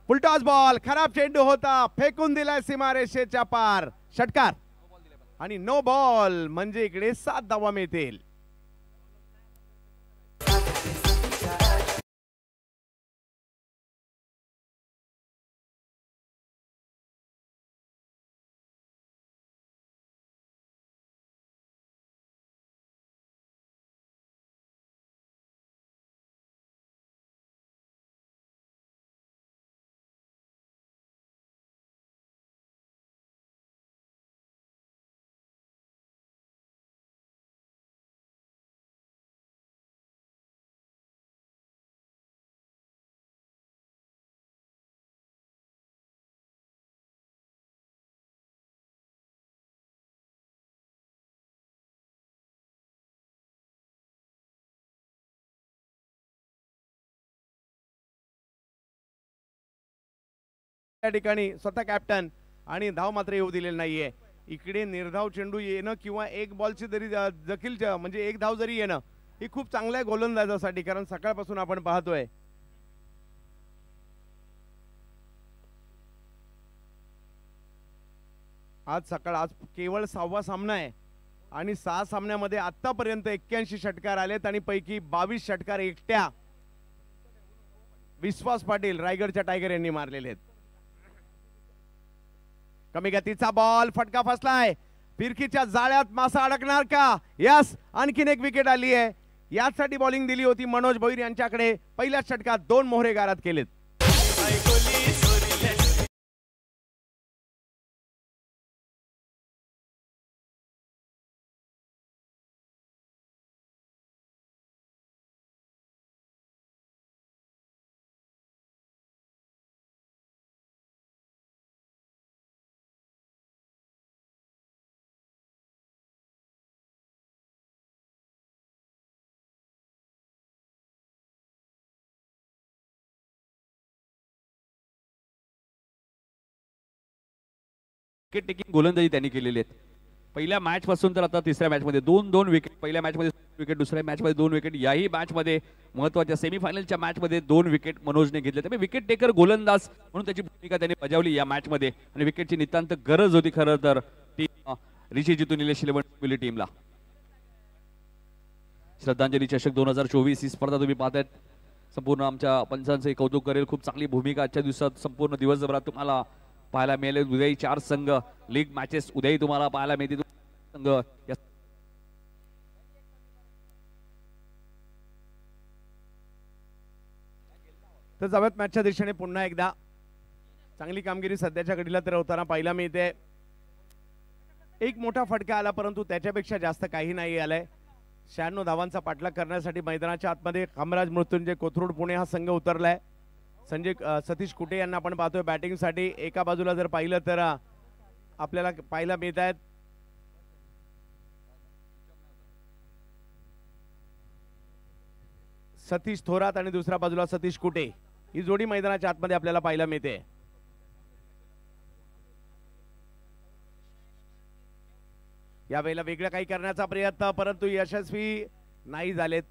C: फुलटॉस बॉल, खराब चेंडू होता, फेकून दिलाय सीमारेषेच्या पार. षटकार आणि नो बॉल म्हणजे इकडे 7 धावा मिळतील. या ठिकाणी स्वतः कॅप्टन आणि धाव मात्र येऊ दिलेली नाहीये. इकडे निर्धाव चेंडू येणं किंवा एक बॉलची जरी जखील म्हणजे एक धाव जरी येणं ही खूप चांगल्या गोलंदाजासाठी, कारण सकाळपासून आपण पाहतोय आज केवळ 6वा सामना आहे आणि 6 सामन्यामध्ये आतापर्यंत 81 षटकार आलेत आणि पैकी 22 षटकार एकट्या विश्वास पाटील रायगडच्या टायगर यांनी मारलेले आहेत. कमी गतीचा बॉल, फटका फसलाय. फिरकीच्या जाळ्यात मासा अडकणार का? यस, आणखीन एक विकेट आली आहे. यासाठी बॉलिंग दिली होती मनोज भोईर यांच्याकडे. पहिल्या षटकात 2 मोहरे गारात केलेत.
B: विकेट टेकिंग गोलंदाजी त्यांनी केलेली आहेत. पहिल्या मॅच पासून तर आता तिसऱ्या मॅच मध्ये 2-2 विकेट, पहिल्या मॅच मध्ये विकेट, दुसऱ्या मॅच मध्ये 2 विकेट, याही मॅच मध्ये महत्वाच्या सेमीफायनलच्या मॅच मध्ये 2 विकेट मनोजने घेतले. त्यामुळे विकेट टेकर गोलंदाज म्हणून त्याची भूमिका त्यांनी बजावली या मॅच मध्ये आणि विकेटची नितांत गरज होती खरं तर टीम रिची जितू निलेश 11 टीमला. श्रद्धांजली चषक 2024 ही स्पर्धा तुम्ही पाहतायत. संपूर्ण आमच्या पंचांचे कौतुक करेल. खूप चांगली भूमिका आजच्या दिवसात संपूर्ण दिवसभरात तुम्हाला पाहायला मिळेल. उद्याही 4 संघ लीग मॅचेस उद्याही तुम्हाला पाहायला मिळतील. संघ
C: तर जावत मॅचच्या दिशेने पुन्हा एकदा चांगली कामगिरी सध्याच्या घडीला तर होताना पाहायला मिळते. एक मोठा फटका आला परंतु त्याच्यापेक्षा जास्त काही नाही आलंय. 96 धावांचा पाठलाग करण्यासाठी मैदानाच्या आतमध्ये कामराज मृत्युंजय कोथरूड पुणे हा संघ उतरलाय. सतीश कुटे यांना आपण पाहतोय बॅटिंगसाठी. एका बाजूला जर पाहिलं तर आपल्याला पाहायला मिळत आहेत सतीश थोरात आणि दुसऱ्या बाजूला सतीश कुटे, ही जोडी मैदानाच्या आतमध्ये आपल्याला पाहायला मिळते. यावेळेला वेगळं काही करण्याचा प्रयत्न परंतु यशस्वी नाही झालेत.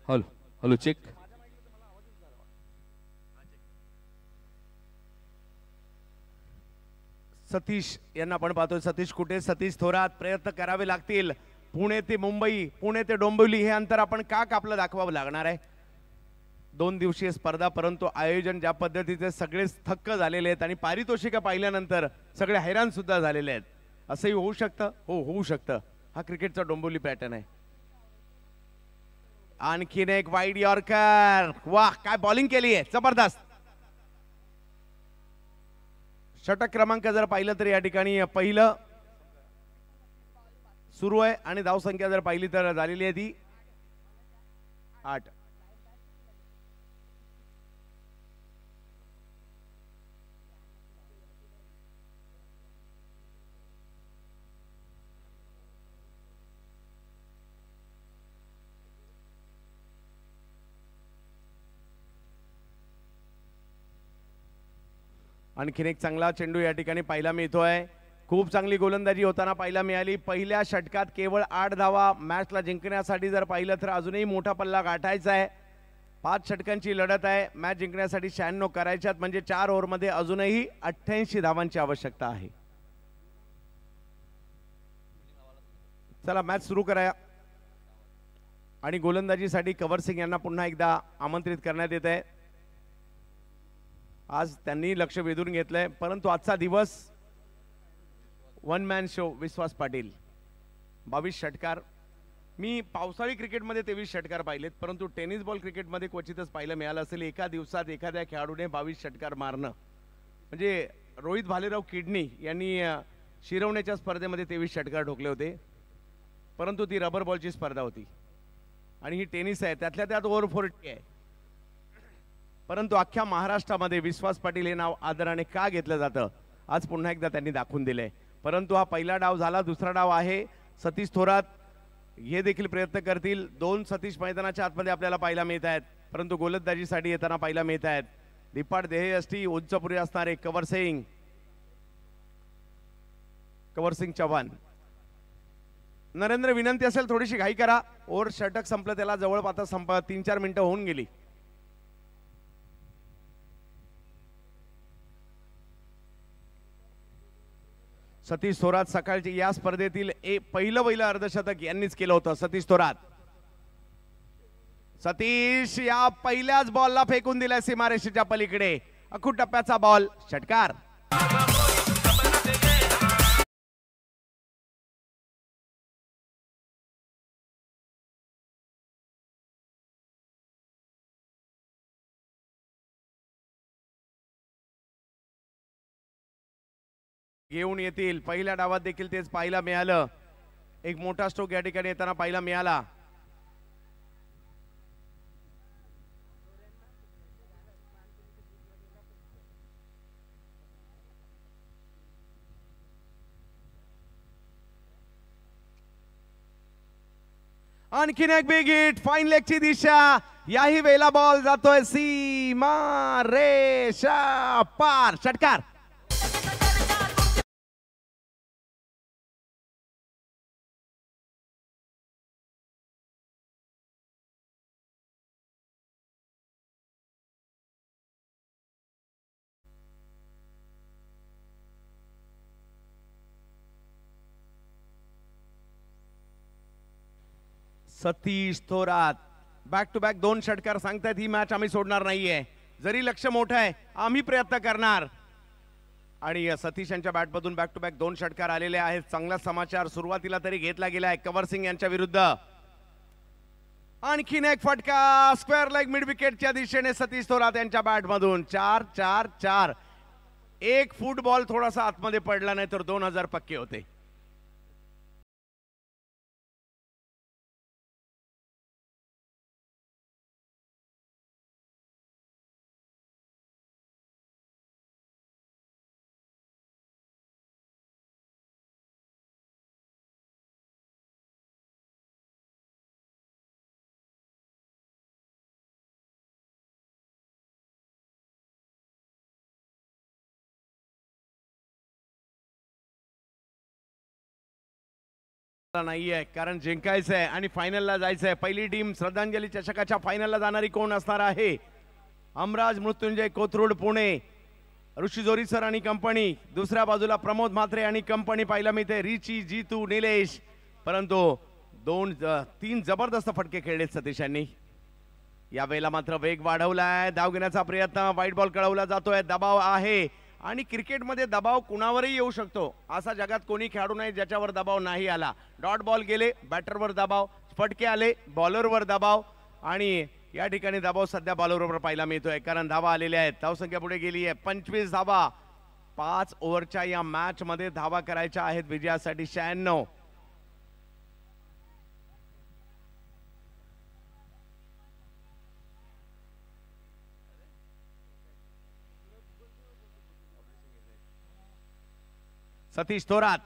B: Hello hello check.
C: सतीश यांना आपण पाहतोय. सतीश कुठे, सतीश थोरात. प्रयत्न करावे लागतील. पुणे ते मुंबई, पुणे ते डोंबिवली हे अंतर आपण का कापलं दाखवावं लागणार आहे. 2 दिवसीय स्पर्धा परंतु आयोजन ज्या पद्धतीचे सगळेच थक्क झालेले आहेत आणि पारितोषिक पाहिल्यानंतर सगळे हैराण सुद्धा झालेले आहेत. असंही होऊ शकतं. हो, होऊ शकतं. हा क्रिकेटचा डोंबिवली पॅटर्न आहे. आणखीन एक वाईड यॉर्कर. वाह, काय बॉलिंग केली आहे, जबरदस्त. षटक क्रमांक जर पाहिलं तर या ठिकाणी पहिलं सुरू आहे आणि धावसंख्या जर पाहिली तर झालेली आहे ती 8. आणखीन एक चांगला चेंडू या ठिकाणी पाहायला मिळतोय. खूप चांगली गोलंदाजी होताना पाहायला मिळाली. पहिल्या षटकात केवळ 8 धावा. मॅचला जिंकण्यासाठी जर पाहिलं तर अजूनही मोठा पल्ला गाठायचा आहे. 5 षटकांची लढत आहे. मॅच जिंकण्यासाठी 96 करायच्यात म्हणजे 4 ओव्हरमध्ये अजूनही 88 धावांची आवश्यकता आहे. चला मॅच सुरू करूया. आणि गोलंदाजीसाठी कंवर सिंग यांना पुन्हा एकदा आमंत्रित करण्यात येत आहे. आज त्यांनी लक्ष वेधून घेतलंय परंतु आजचा दिवस वन मॅन शो. विश्वास पाटील 22 षटकार. मी पावसाळी क्रिकेटमध्ये 23 षटकार पाहिलेत परंतु टेनिस बॉल क्रिकेटमध्ये क्वचितच पाहायला मिळालं असेल एका दिवसात एखाद्या खेळाडूने 22 षटकार मारणं. म्हणजे रोहित भालेराव किडनी यांनी शिरवण्याच्या स्पर्धेमध्ये 23 षटकार ठोकले होते परंतु ती रबर बॉलची स्पर्धा होती आणि ही टेनिस आहे, त्यातल्या त्यात ओव्हर 40 आहे. परंतु अख्ख्या महाराष्ट्रामध्ये विश्वास पाटील हे नाव आदराने का घेतलं जातं आज पुन्हा एकदा त्यांनी दाखवून दिले. परंतु हा पहिला डाव झाला. दुसरा डाव आहे. सतीश थोरात हे देखील प्रयत्न करतील. 2 सतीश मैदानाच्या आतमध्ये आपल्याला पाहायला मिळत आहेत परंतु गोलंदाजीसाठी येताना पाहायला मिळत आहेत. दिपाड देहयष्टी उंचपुरी असणारे कंवर सिंग चव्हाण. नरेंद्र विनंती असेल थोडीशी घाई करा. ओव्हर षटक संपलं, त्याला जवळपास 3-4 मिनिटं होऊन गेली. सतीश थोरात सकाळची या स्पर्धेतील पहिलं अर्धशतक यांनीच केलं होतं. सतीश थोरात. सतीश या पहिल्याच बॉलला फेकून दिलाय सीमारेषेच्या पलीकडे. अखूट टप्प्याचा बॉल, षटकार. घेऊन येतील. पहिल्या डावात देखील तेच पाहायला मिळालं. एक मोठा स्ट्रोक या ठिकाणी येताना पाहायला मिळाला. आणखीन एक बिग हिट, फाईन लेगची दिशा. याही वेळेला बॉल जातोय सीमा रेषा पार. षटकार. Satish Thorat back to back 2 षटकार सांगतायत. ही मॅच आम्ही सोडणार नाहीये, जरी लक्ष मोठं आहे आम्ही प्रयत्न करणार. आणि सतीश यांच्या बॅटमधून बॅक टू बॅक 2 षटकार आलेले आहेत. चांगला समाचार सुरुवातीला तरी घेतला गेलाय कंवर सिंग यांच्या विरुद्ध. आणखीन एक फटका स्क्वेअर लेग मिड विकेटच्या दिशेने सतीश थोरात यांच्या बॅटमधून. 4-4-4. एक फुटबॉल थोडासा आतमध्ये पडला नाही तर 2000 पक्के होते. नाहीये कारण जिंकायचंय आणि फायनलला जायचंय. पहिली टीम श्रद्धांजली चषकाच्या फायनलला जाणारी कोण असणार आहे? अमराज मृत्युंजय कोथरूड पुणे, ऋषी जोरी सर आणि कंपनी. दुसऱ्या बाजूला प्रमोद म्हात्रे आणि कंपनी पाहिलं मिळते. रिची, जीतू, निलेश. परंतु 2-3 जबरदस्त फटके खेळले सतीश यांनी. यावेळेला मात्र वेग वाढवलाय. धाव घेण्याचा प्रयत्न. वाईट बॉल कळवला जातोय. दबाव आहे आणि क्रिकेटमध्ये दबाव कुणावरही येऊ शकतो. असा जगात कोणी खेळाडू नाही ज्याच्यावर दबाव नाही आला. डॉट बॉल गेले, बॅटरवर दबाव. फटके आले, बॉलरवर दबाव. आणि या ठिकाणी दबाव सध्या बॉलरवर पाहायला मिळतोय कारण धावा आलेल्या आहेत. धावसंख्या पुढे गेली आहे 25 धावा. 5 ओव्हरच्या या मॅच मध्ये धावा करायच्या आहेत विजयासाठी 96. सतीश थोरात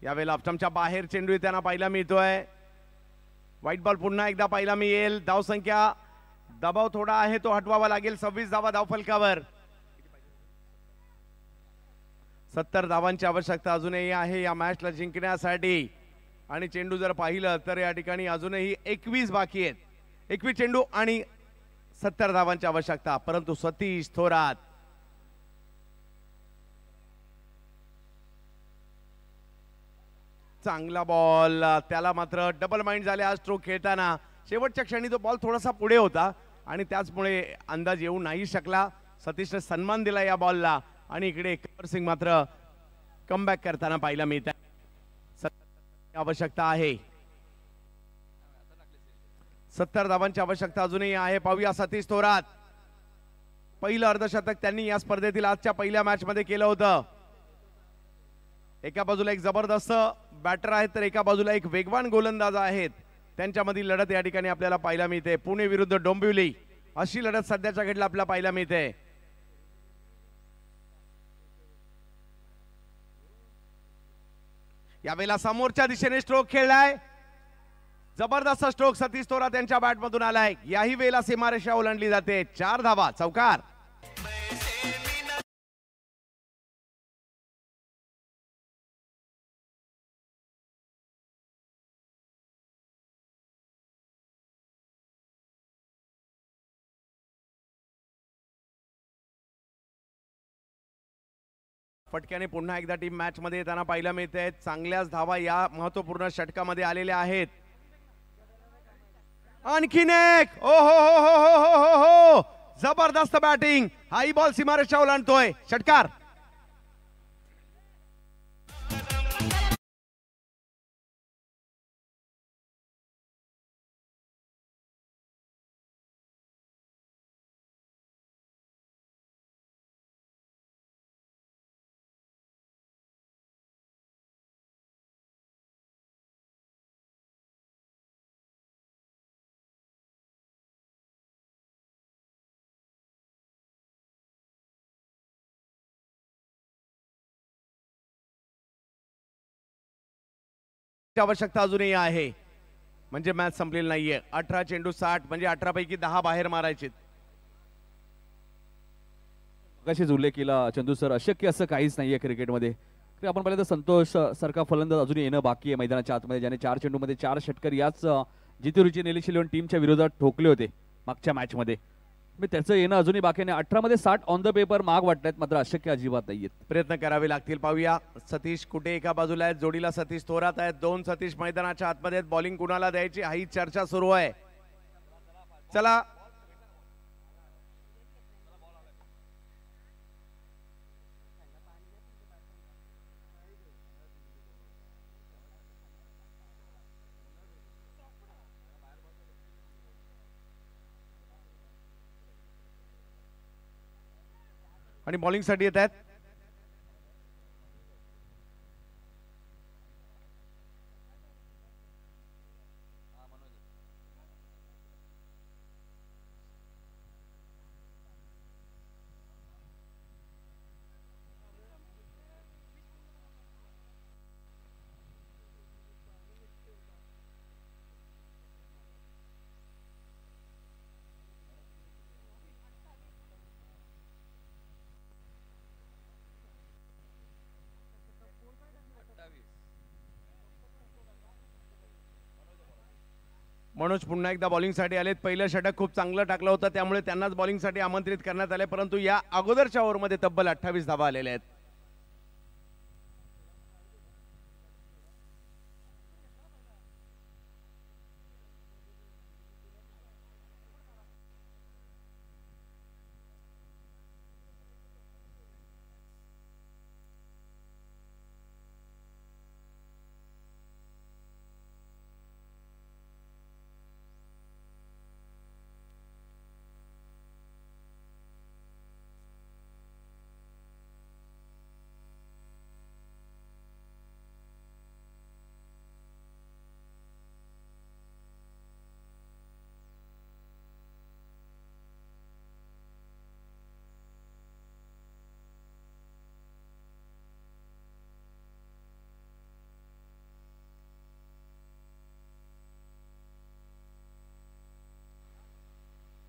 C: यावेळेला ऑप्शनच्या बाहेर चेंडू त्यांना पाहायला मिळतोय. व्हाईट बॉल पुन्हा एकदा पाहायला मिळेल. धावसंख्या दबाव थोडा आहे तो हटवावा लागेल. 26 धावा धावफलकावर. 70 धावांची आवश्यकता अजूनही आहे या मॅचला जिंकण्यासाठी. आणि चेंडू जर पाहिलं तर या ठिकाणी अजूनही 21 बाकी आहेत. 21 चेंडू आणि 70 धावांची आवश्यकता. परंतु सतीश थोरात चांगला बॉल. त्याला मात्र डबल माइंड झाले आज स्ट्रोक खेळताना. शेवटच्या क्षणी तो बॉल थोडासा पुढे होता आणि त्याचमुळे अंदाज येऊ नाही शकला. सतीशने सन्मान दिला या बॉलला. आणि इकडे कंवर सिंग मात्र कमबॅक करताना पाहायला मिळत आहे. आवश्यकता आहे 70 धावांची आवश्यकता अजूनही आहे. पाहूया सतीश थोरात. पहिलं अर्धशतक त्यांनी या स्पर्धेतील आजच्या पहिल्या मॅच मध्ये केलं होतं. एका बाजूला एक जबरदस्त बॅटर आहेत तर एका बाजूला एक वेगवान गोलंदाज आहेत. त्यांच्यामधील लढत या ठिकाणी आपल्याला पाहायला मिळते. पुणे विरुद्ध डोंबिवली अशी लढत सध्याच्या घडीला आपल्याला पाहायला मिळते. यावेळेला समोरच्या दिशेने स्ट्रोक खेळलाय. जबरदस्त स्ट्रोक सतीश थोरात यांच्या बॅटमधून आलाय. याही वेळेला सीमारेषा ओलांडली जाते. 4 धावा चौकार. फटक्याने पुन्हा एकदा टीम मॅच मध्ये येताना पाहायला मिळते. चांगल्याच धावा या महत्वपूर्ण षटकामध्ये आलेल्या आहेत. आणखीन एक. ओ हो हो हो हो हो हो हो जबरदस्त बॅटिंग. हाई बॉल सीमारेषा ओलांडतोय. षटकार. आवश्यकता अजूनही आहे, म्हणजे मॅच संपलेली नाहीये. 18 चेंडू 60, म्हणजे 18 पैकी 10 बाहेर मारायचे.
B: कशीच उल्लेख केला चंदू सर, अशक्य असं काहीच नाहीये क्रिकेटमध्ये. आपण पाहिलं तर संतोष सारखा फलंदाज अजूनही येणं बाकी आहे मैदानाच्या आतमध्ये, ज्याने 4 चेंडूमध्ये 4 षटकर याच जितेरुची नेलिश 11 टीमच्या विरोधात ठोकले होते मागच्या मॅचमध्ये. मी त्याचं येणं अजूनही बाकी नाही. 18 मध्ये 60 ऑन द पेपर माग वाटतात, मात्र अशक्य अजिबात नाहीयेत.
C: प्रयत्न करावे लागतील. पाहूया सतीश कुठे एका बाजूला आहेत, जोडीला सतीश थोरात आहेत. 2 सतीश मैदानाच्या आतमध्ये आहेत. बॉलिंग कुणाला द्यायची ही चर्चा सुरू आहे. चला आणि बॉलिंग साठी येत आहेत मनोज पुन्हा एकदा बॉलिंग साठी आलेत. पहिलं षटक खूप चांगलं टाकलं होतं, त्यामुळे त्यांनाच बॉलिंग साठी आमंत्रित करण्यात आले, परंतु या अगोदरच्या ओव्हरमध्ये तब्बल 28 धावा आलेल्या आहेत.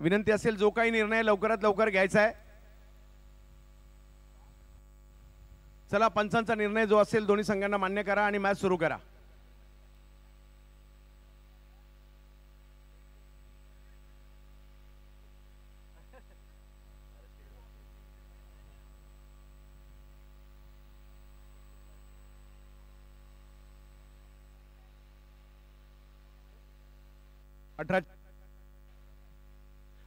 C: विनंती असेल जो काही निर्णय लवकरात लवकर घ्यायचा आहे. चला पंचांचा निर्णय जो असेल दोन्ही संघांना मान्य करा आणि मॅच सुरू करा.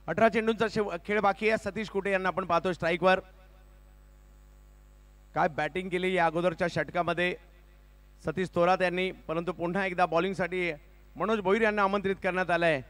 C: अठरा चेंडूंचा खेळ बाकी आहे. सतीश कुटे यांना आपण पाहतो स्ट्राईकवर. काय बॅटिंग केली या अगोदरच्या षटकामध्ये सतीश थोरात यांनी, परंतु पुन्हा एकदा बॉलिंगसाठी मनोज भोईर यांना आमंत्रित करण्यात आलंय.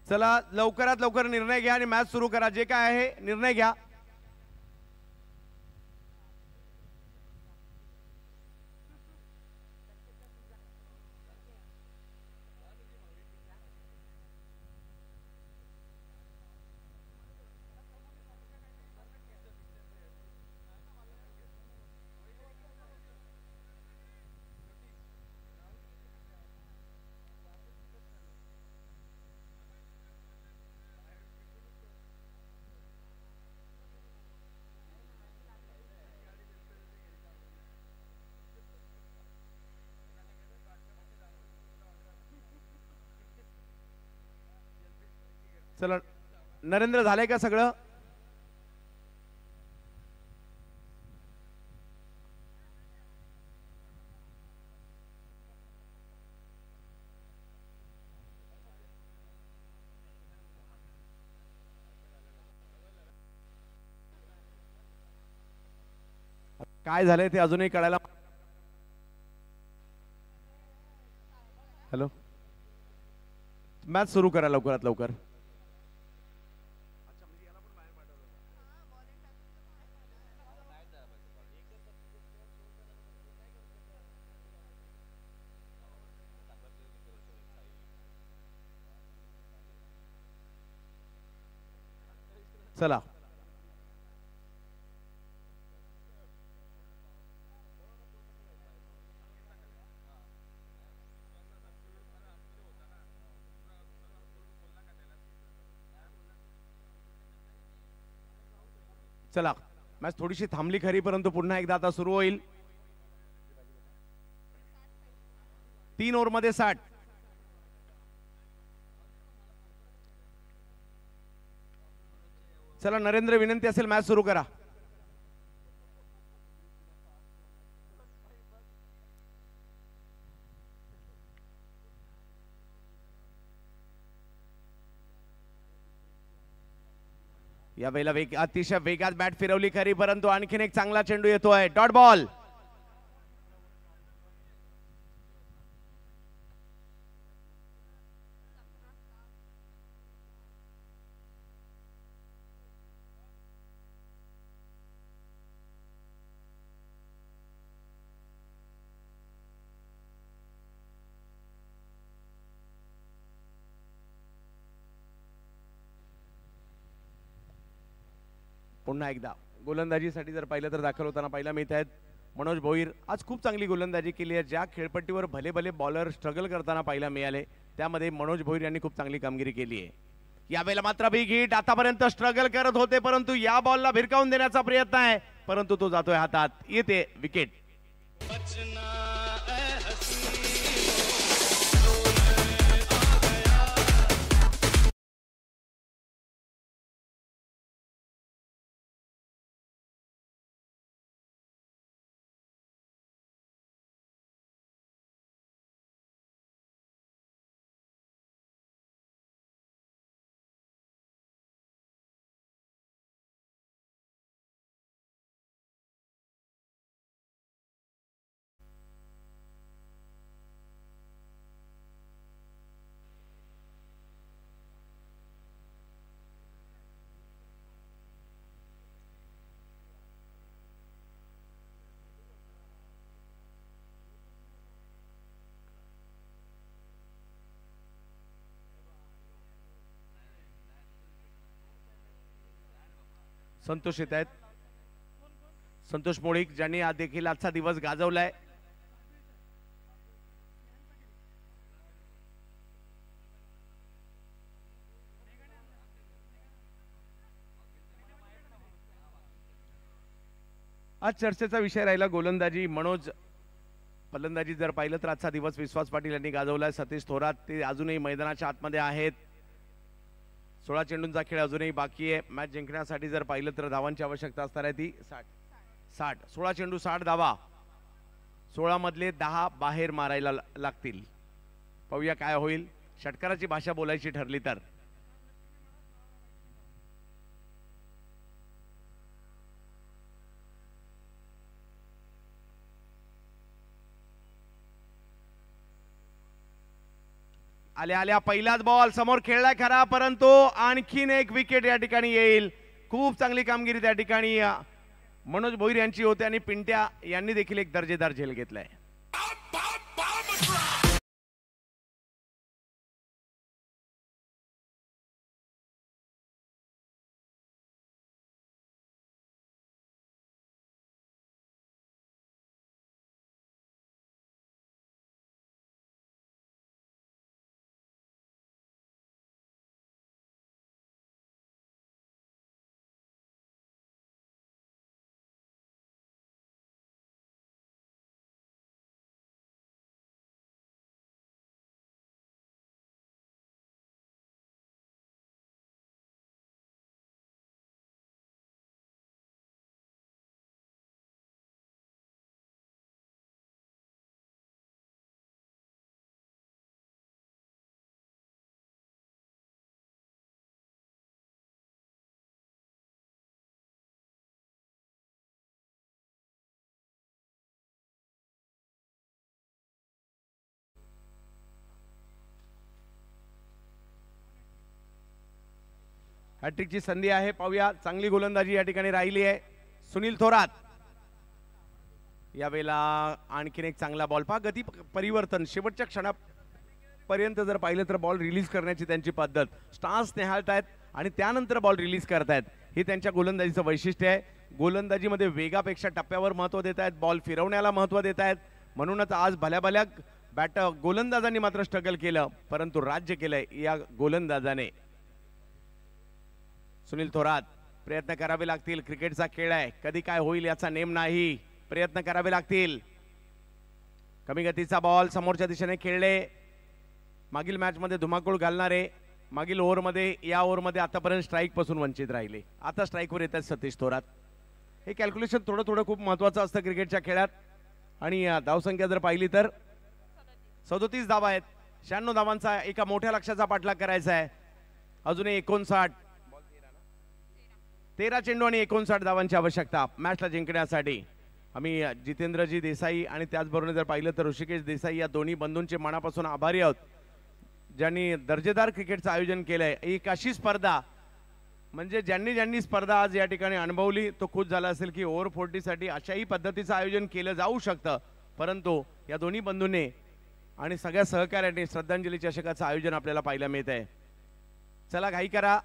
C: चला लवकरात लवकर निर्णय घ्या आणि मॅच सुरू करा. जे काय आहे निर्णय घ्या. चला नरेंद्र, झालंय का सगळं? काय झालंय ते अजूनही कळायला. हॅलो, मॅच सुरू करा लवकरात लवकर. चला चला मॅच थोडीशी थांबली खरी, परंतु पुन्हा एकदा आता सुरू होईल. 3 ओव्हर मध्ये 60. चला नरेंद्र, विनंती असेल मॅच सुरू करा. या वेळेला अतिशय वेगात बॅट फिरवली खरी, परंतु आणखीन एक चांगला चेंडू येतोय. Dot ball. पुन्हा एकदा गोलंदाजीसाठी जर पाहिलं तर दाखल होताना पाहिला मिळत आहेत मनोज भोईर. आज खूप चांगली गोलंदाजी केली आहे. ज्या खेळपट्टीवर भले भले बॉलर स्ट्रगल करताना पाहायला मिळाले, त्यामध्ये मनोज भोईर यांनी खूप चांगली कामगिरी केली आहे. यावेळेला मात्र बिग हिट. आतापर्यंत स्ट्रगल करत होते, परंतु या बॉलला भिरकावून देण्याचा प्रयत्न आहे, परंतु तो जातोय हातात. येते विकेट. संतोष येत आहेत. संतोष मोळीक, ज्यांनी देखील आजचा दिवस गाजवलाय. आज चर्चेचा विषय राहिला गोलंदाजी. मनोज, फलंदाजी जर पाहिलं तर आजचा दिवस विश्वास पाटील यांनी गाजवलाय. सतीश थोरात ते अजूनही मैदानाच्या आतमध्ये आहेत. 16 चेंडूंचा खेळ अजूनही बाकी आहे. मॅच जिंकण्यासाठी जर पाहिलं तर धावांची आवश्यकता असणार आहे ती 60. 16 चेंडू 60 धावा. 16 मधले 10 बाहेर मारायला लागतील. पाहूया काय होईल. षटकाराची भाषा बोलायची ठरली तर आल्या आल्या पहिलाच बॉल समोर खेळलाय खरा, परंतु आणखीन एक विकेट या ठिकाणी येईल. खूप चांगली कामगिरी त्या ठिकाणी मनोज भोईर यांची होते आणि पिंट्या यांनी देखील एक दर्जेदार झेल घेतलाय. हॅट्रिकची संधी आहे, पाहूया. चांगली गोलंदाजी या ठिकाणी राहिली आहे. सुनील थोरात यावेळेला आणखीन एक चांगला बॉल. पहा गती परिवर्तन शेवटच्या क्षणापर्यंत जर पाहिलं तर बॉल रिलीज करण्याची त्यांची पद्धत, स्टान्स निहाळतायत आणि त्यानंतर बॉल रिलीज करतायत, हे त्यांच्या गोलंदाजीचं वैशिष्ट्य आहे. गोलंदाजीमध्ये वेगापेक्षा टप्प्यावर महत्त्व देत आहेत, बॉल फिरवण्याला महत्त्व देत आहेत. म्हणूनच आज भल्या भल्या गोलंदाजांनी मात्र स्ट्रगल केलं, परंतु राज्य केलंय या गोलंदाजाने. सुनील थोरात, प्रयत्न करावे लागतील. क्रिकेटचा खेळ आहे, कधी काय होईल याचा नेम नाही. प्रयत्न करावे लागतील. कमी गतीचा बॉल समोरच्या दिशेने खेळले. मागील मॅच मध्ये धुमाकूळ घालणारे मागील ओव्हरमध्ये या ओव्हरमध्ये आतापर्यंत स्ट्राईक पासून वंचित राहिले. आता स्ट्राईकवर येतात सतीश थोरात. हे कॅल्क्युलेशन थोडं थोडं खूप महत्वाचं असतं क्रिकेटच्या खेळात. आणि धावसंख्या जर पाहिली तर 37 धावा आहेत. 96 धावांचा एका मोठ्या लक्ष्याचा पाठलाग करायचा आहे. अजूनही 13 चेंडू आणि 59 धावांची आवश्यकता मॅचला जिंकण्यासाठी. आम्ही जितेंद्रजी देसाई आणि त्याचबरोबर जर पाहिलं तर ऋषिकेश देसाई या दोन्ही बंधूंचे मनापासून आभारी आहोत, ज्यांनी दर्जेदार क्रिकेटचं आयोजन केलंय. एक अशी स्पर्धा म्हणजे ज्यांनी स्पर्धा आज या ठिकाणी अनुभवली तो खुश झाला असेल की ओव्हर 40 साठी अशाही पद्धतीचं आयोजन केलं जाऊ शकतं. परंतु या दोन्ही बंधूंनी आणि सगळ्या सहकार्याने श्रद्धांजली चषकाचं आयोजन आपल्याला पाहायला मिळत आहे. चला घाई करा.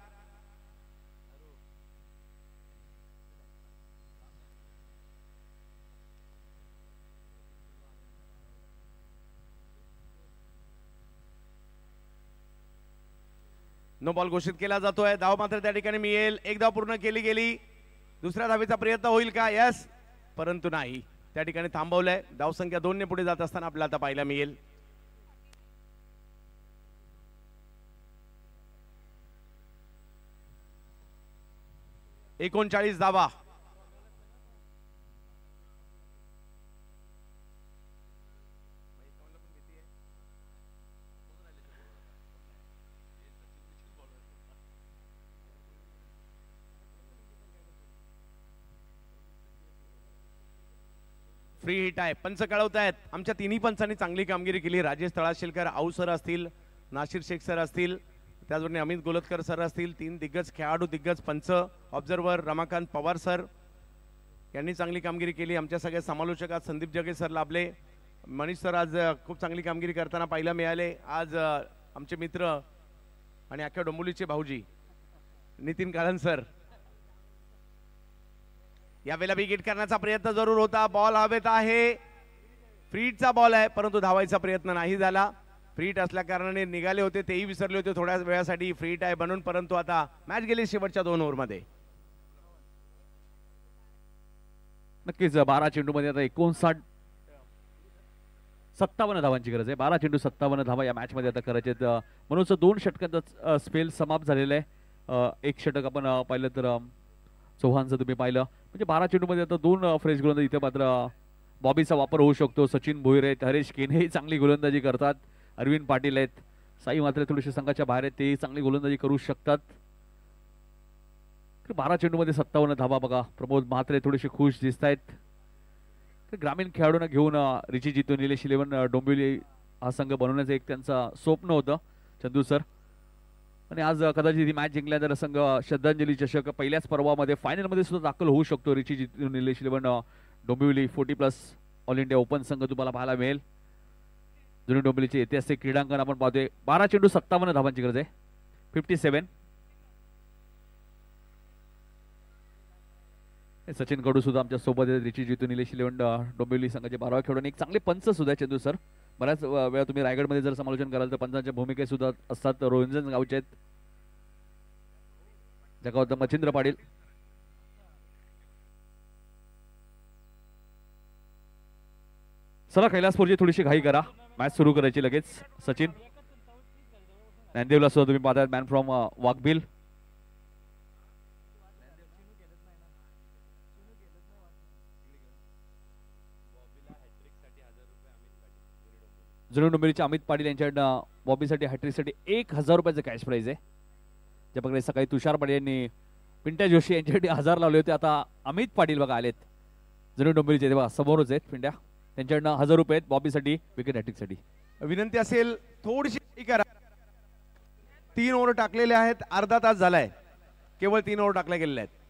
C: नो बॉल घोषित केला जातोय. धाव मात्र त्या ठिकाणी मिळेल. एक धाव पूर्ण केली गेली. दुसऱ्या धावेचा प्रयत्न होईल का? यस, परंतु नाही, त्या ठिकाणी थांबवलंय. धाव संख्या 2 ने पुढे जात असताना आपल्याला आता पाहायला मिळेल. एकोणचाळीस धावा. फ्री हिट आहे. पंच कळवतायत. आमच्या तिन्ही पंचांनी चांगली कामगिरी केली. राजेश तळाशीलकर, आऊ सर असतील, नाशिर शेख सर असतील, त्याचबरोबर अमित गोलतकर सर असतील, 3 दिग्गज खेळाडू, दिग्गज पंच, ऑब्झर्वर रमाकांत पवार सर यांनी चांगली कामगिरी केली. आमच्या सगळ्या समालोचकात संदीप जगे सर लाभले. मनीष सर आज खूप चांगली कामगिरी करताना पाहायला मिळाले. आज आमचे मित्र आणि अख्ख्या डोंबिवलीचे भाऊजी नितीन काळन सर. यावेळेला विकेट करण्याचा प्रयत्न जरूर होता. बॉल हवेत आहे. फ्रीटचा बॉल आहे, परंतु धावायचा प्रयत्न नाही झाला. फ्रीट असल्या कारणाने निघाले होते, तेही विसरले होते थोड्या वेळासाठी फ्रीट आहे बनून. परंतु आता मॅच गेली शेवटच्या 2 ओव्हरमध्ये.
B: नक्कीच 12 चेंडूमध्ये आता 57 धावांची गरज आहे. 12 चेंडू 57 धावा या मॅच मध्ये आता करायचे. म्हणून 2 षटकांचा स्पेल समाप्त झालेला आहे. एक षटक आपण पाहिलं तर चौहानचं तुम्ही पाहिलं, म्हणजे 12 चेंडूमध्ये आता 2 फ्रेश गोलंदाज. इथे मात्र बॉबीचा वापर होऊ शकतो. सचिन भोईर आहेत, हरेश केने ही चांगली गोलंदाजी करतात. अरविंद पाटील आहेत, साई मात्र थोडेसे संघाच्या बाहेर आहेत, तेही चांगली गोलंदाजी करू शकतात. 12 चेंडूमध्ये 57 धावा. बघा प्रमोद म्हात्रे थोडेसे खुश दिसत आहेत. ग्रामीण खेळाडूंना घेऊन रिची जितू निलेश 11 डोंबिवली हा संघ बनवण्याचं एक त्यांचा स्वप्न होतं चंदू सर. आणि आज कदाचित ही मॅच जिंकल्यानंतर संघ श्रद्धांजली चषक पहिल्याच पर्वामध्ये फायनलमध्ये सुद्धा दाखल होऊ शकतो. Richie Jitu Nilesh 11 Dombivli 40+ all India open संघ तुम्हाला पाहायला मिळेल. जुनी डोंबिवलीचे ऐतिहासिक क्रीडांगण आपण पाहतोय. 12 चेंडू 57 धावांची गरज आहे. 57. सचिन कडू सुद्धा आमच्या सोबत आहेत. रिची जितू निलेश 11 डोंबिवली संघाचे 12 खेळून एक चांगले पंच सुद्धा चंदू सर. बऱ्याच वेळा तुम्ही रायगडमध्ये जर समालोचन कराल तर पंचांच्या भूमिकेत सुद्धा असतात. रोहिंजन गावचे आहेत, जगावत मच्छिंद्र पाटील. चला कैलासपूरची थोडीशी घाई करा, मॅच सुरू करायची लगेच. सचिन ज्ञानदेवला सुद्धा तुम्ही पाहताय, मॅन फ्रॉम वाघबिल. जुनी डोंबिवलीचे अमित पाटील यांच्याकडनं बॉबीसाठी हॅट्रिकसाठी 1000 रुपयाचं कॅश प्राइज आहे. ज्या प्रकारे सकाळी तुषार पाटील यांनी पिंट्या जोशी यांच्यासाठी 1000 लावले होते, आता अमित पाटील बघा आलेत जुनी डोंबिवलीचे. तेव्हा समोरच आहेत पिंट्या, त्यांच्याकडनं 1000 रुपये आहेत बॉबीसाठी विकेट हॅट्रिकसाठी.
C: विनंती असेल थोडीशी करा. 3 ओव्हर टाकलेले आहेत, अर्धा तास झालाय. केवळ 3 ओव्हर टाकल्या गेलेल्या आहेत.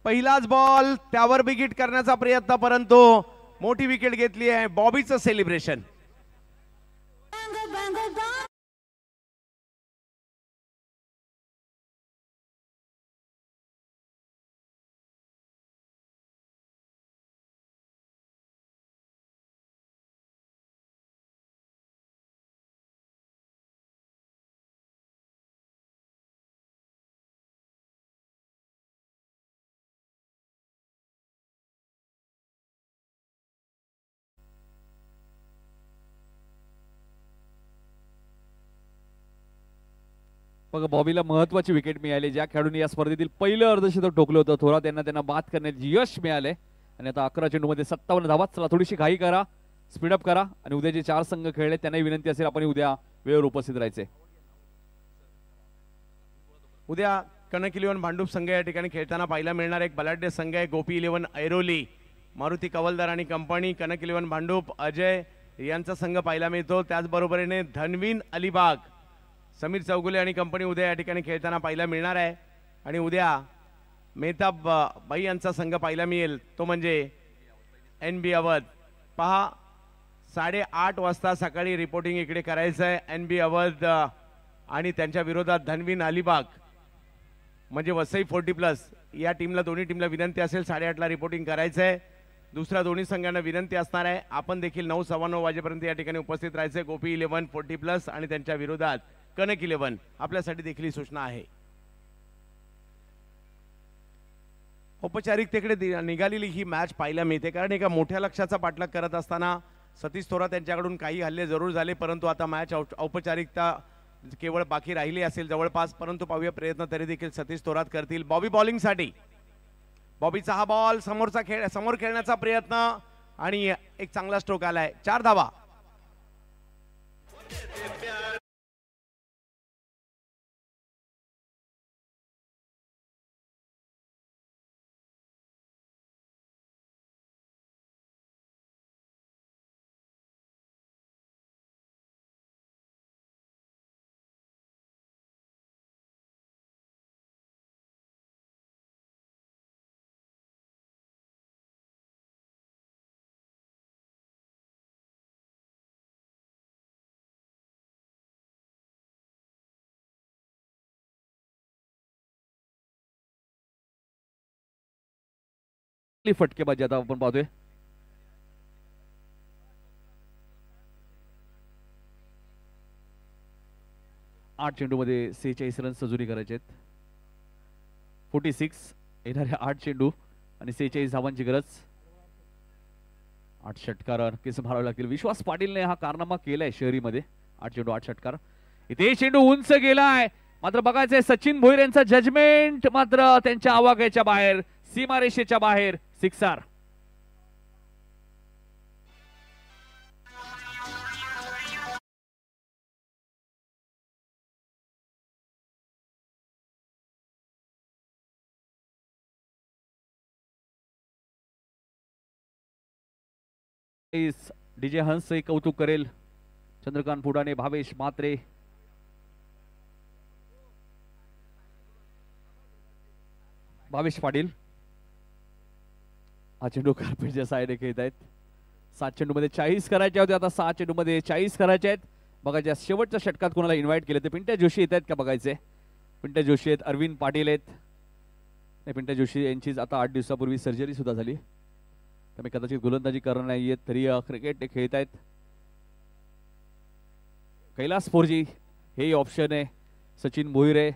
C: पहिलाच बॉल त्यावर विकेट करण्याचा प्रयत्न, परंतु मोठी विकेट घेतली आहे. बॉबीचं सेलिब्रेशन.
B: बघा बॉबीला महत्वाची विकेट मिळाली. ज्या खेळाडूंनी या स्पर्धेतील पहिलं अर्धशतक ठोकलं होतं थोरात त्यांना बाद करण्याचे यश मिळाले. आणि आता 11 चेंडूमध्ये 57 धावा. चला थोडीशी घाई करा, स्पीडअप करा आणि उद्या जे 4 संघ खेळले त्यांनाही विनंती असेल आपण उद्या वेळेवर उपस्थित राहायचे.
C: उद्या कनक इलेव्हन भांडूप संघ या ठिकाणी खेळताना पाहायला मिळणार एक बलाढ्य संघ आहे. गोपी इलेव्हन ऐरोली, मारुती कवलदार आणि कंपनी. कनक इलेव्हन भांडूप अजय यांचा संघ पाहायला मिळतो. त्याचबरोबरीने धनवीन अलिबाग, समीर चौगुले आणि कंपनी उद्या या ठिकाणी खेळताना पाहायला मिळणार आहे. आणि उद्या मेहताब बाई यांचा संघ पाहायला मिळेल, तो म्हणजे NB अवध. पहा 8:30 वाजता सकाळी रिपोर्टिंग इकडे करायचं आहे. NB अवध आणि त्यांच्या विरोधात धनवीन अलिबाग म्हणजे वसई 40+ या टीमला, दोन्ही टीमला विनंती असेल 8:30ला रिपोर्टिंग करायचं आहे. दुसऱ्या दोन्ही संघांना विनंती असणार आहे आपण देखील 9, 9:15 वाजेपर्यंत या ठिकाणी उपस्थित राहायचं आहे. गोपी इलेव्हन 40+ आणि त्यांच्या विरोधात कनक इलेव्हन. आपल्यासाठी देखील सूचना आहे. औपचारिकतेकडे निघालेली ही मॅच पाहायला मिळते, कारण एका मोठ्या लक्ष्याचा पाठलाग करत असताना सतीश थोरात यांच्याकडून काही हल्ले जरूर झाले, परंतु आता मॅच औपचारिकता केवळ बाकी राहिली असेल जवळपास. परंतु पाहूया प्रयत्न तरी देखील सतीश थोरात करतील. बॉबी बॉलिंगसाठी. बॉबीचा हा बॉल समोर खेळण्याचा प्रयत्न आणि एक चांगला स्ट्रोक आलाय. 4 धावा.
B: फटकेबाजी आता आपण पाहतोय. आठ चेंडूमध्ये 46 रन सजुरी करायचे आहेत. 46 येणारे 8 चेंडू आणि 46 धावांची गरज. 8 षटकार नक्कीच मारावे लागतील. विश्वास पाटीलने हा कारनामा केलाय शहरीमध्ये. 8 चेंडू 8 षटकार. इथे चेंडू उंच गेलाय, मात्र बघायचंय सचिन भोईर यांचा जजमेंट मात्र त्यांच्या आवाक्याच्या बाहेर, सीमारेषेच्या बाहेर. 6 डीजे हंस कौतुक करेल. चंद्रकांत फुडाणे, भावेश मात्रे, भावेश पाटील हा चेंडू कार्पेटच्या साईडने खेळत आहेत. 7 चेंडूमध्ये 40 करायचे होते, आता 6 चेंडूमध्ये 40 करायचे आहेत. बघायचे शेवटच्या षटकात कोणाला इन्व्हाइट केले ते पिंट्या जोशी येत आहेत का बघायचे. पिंट्या जोशी आहेत, अरविंद पाटील आहेत. पिंट्या जोशी यांचीच आता 8 दिवसापूर्वी सर्जरी सुद्धा झाली, त्यामुळे कदाचित गोलंदाजी करणार नाहीयेत, तरी क्रिकेट ते खेळत आहेत. कैलास फोरजी हे ऑप्शन आहे. सचिन भोईरे,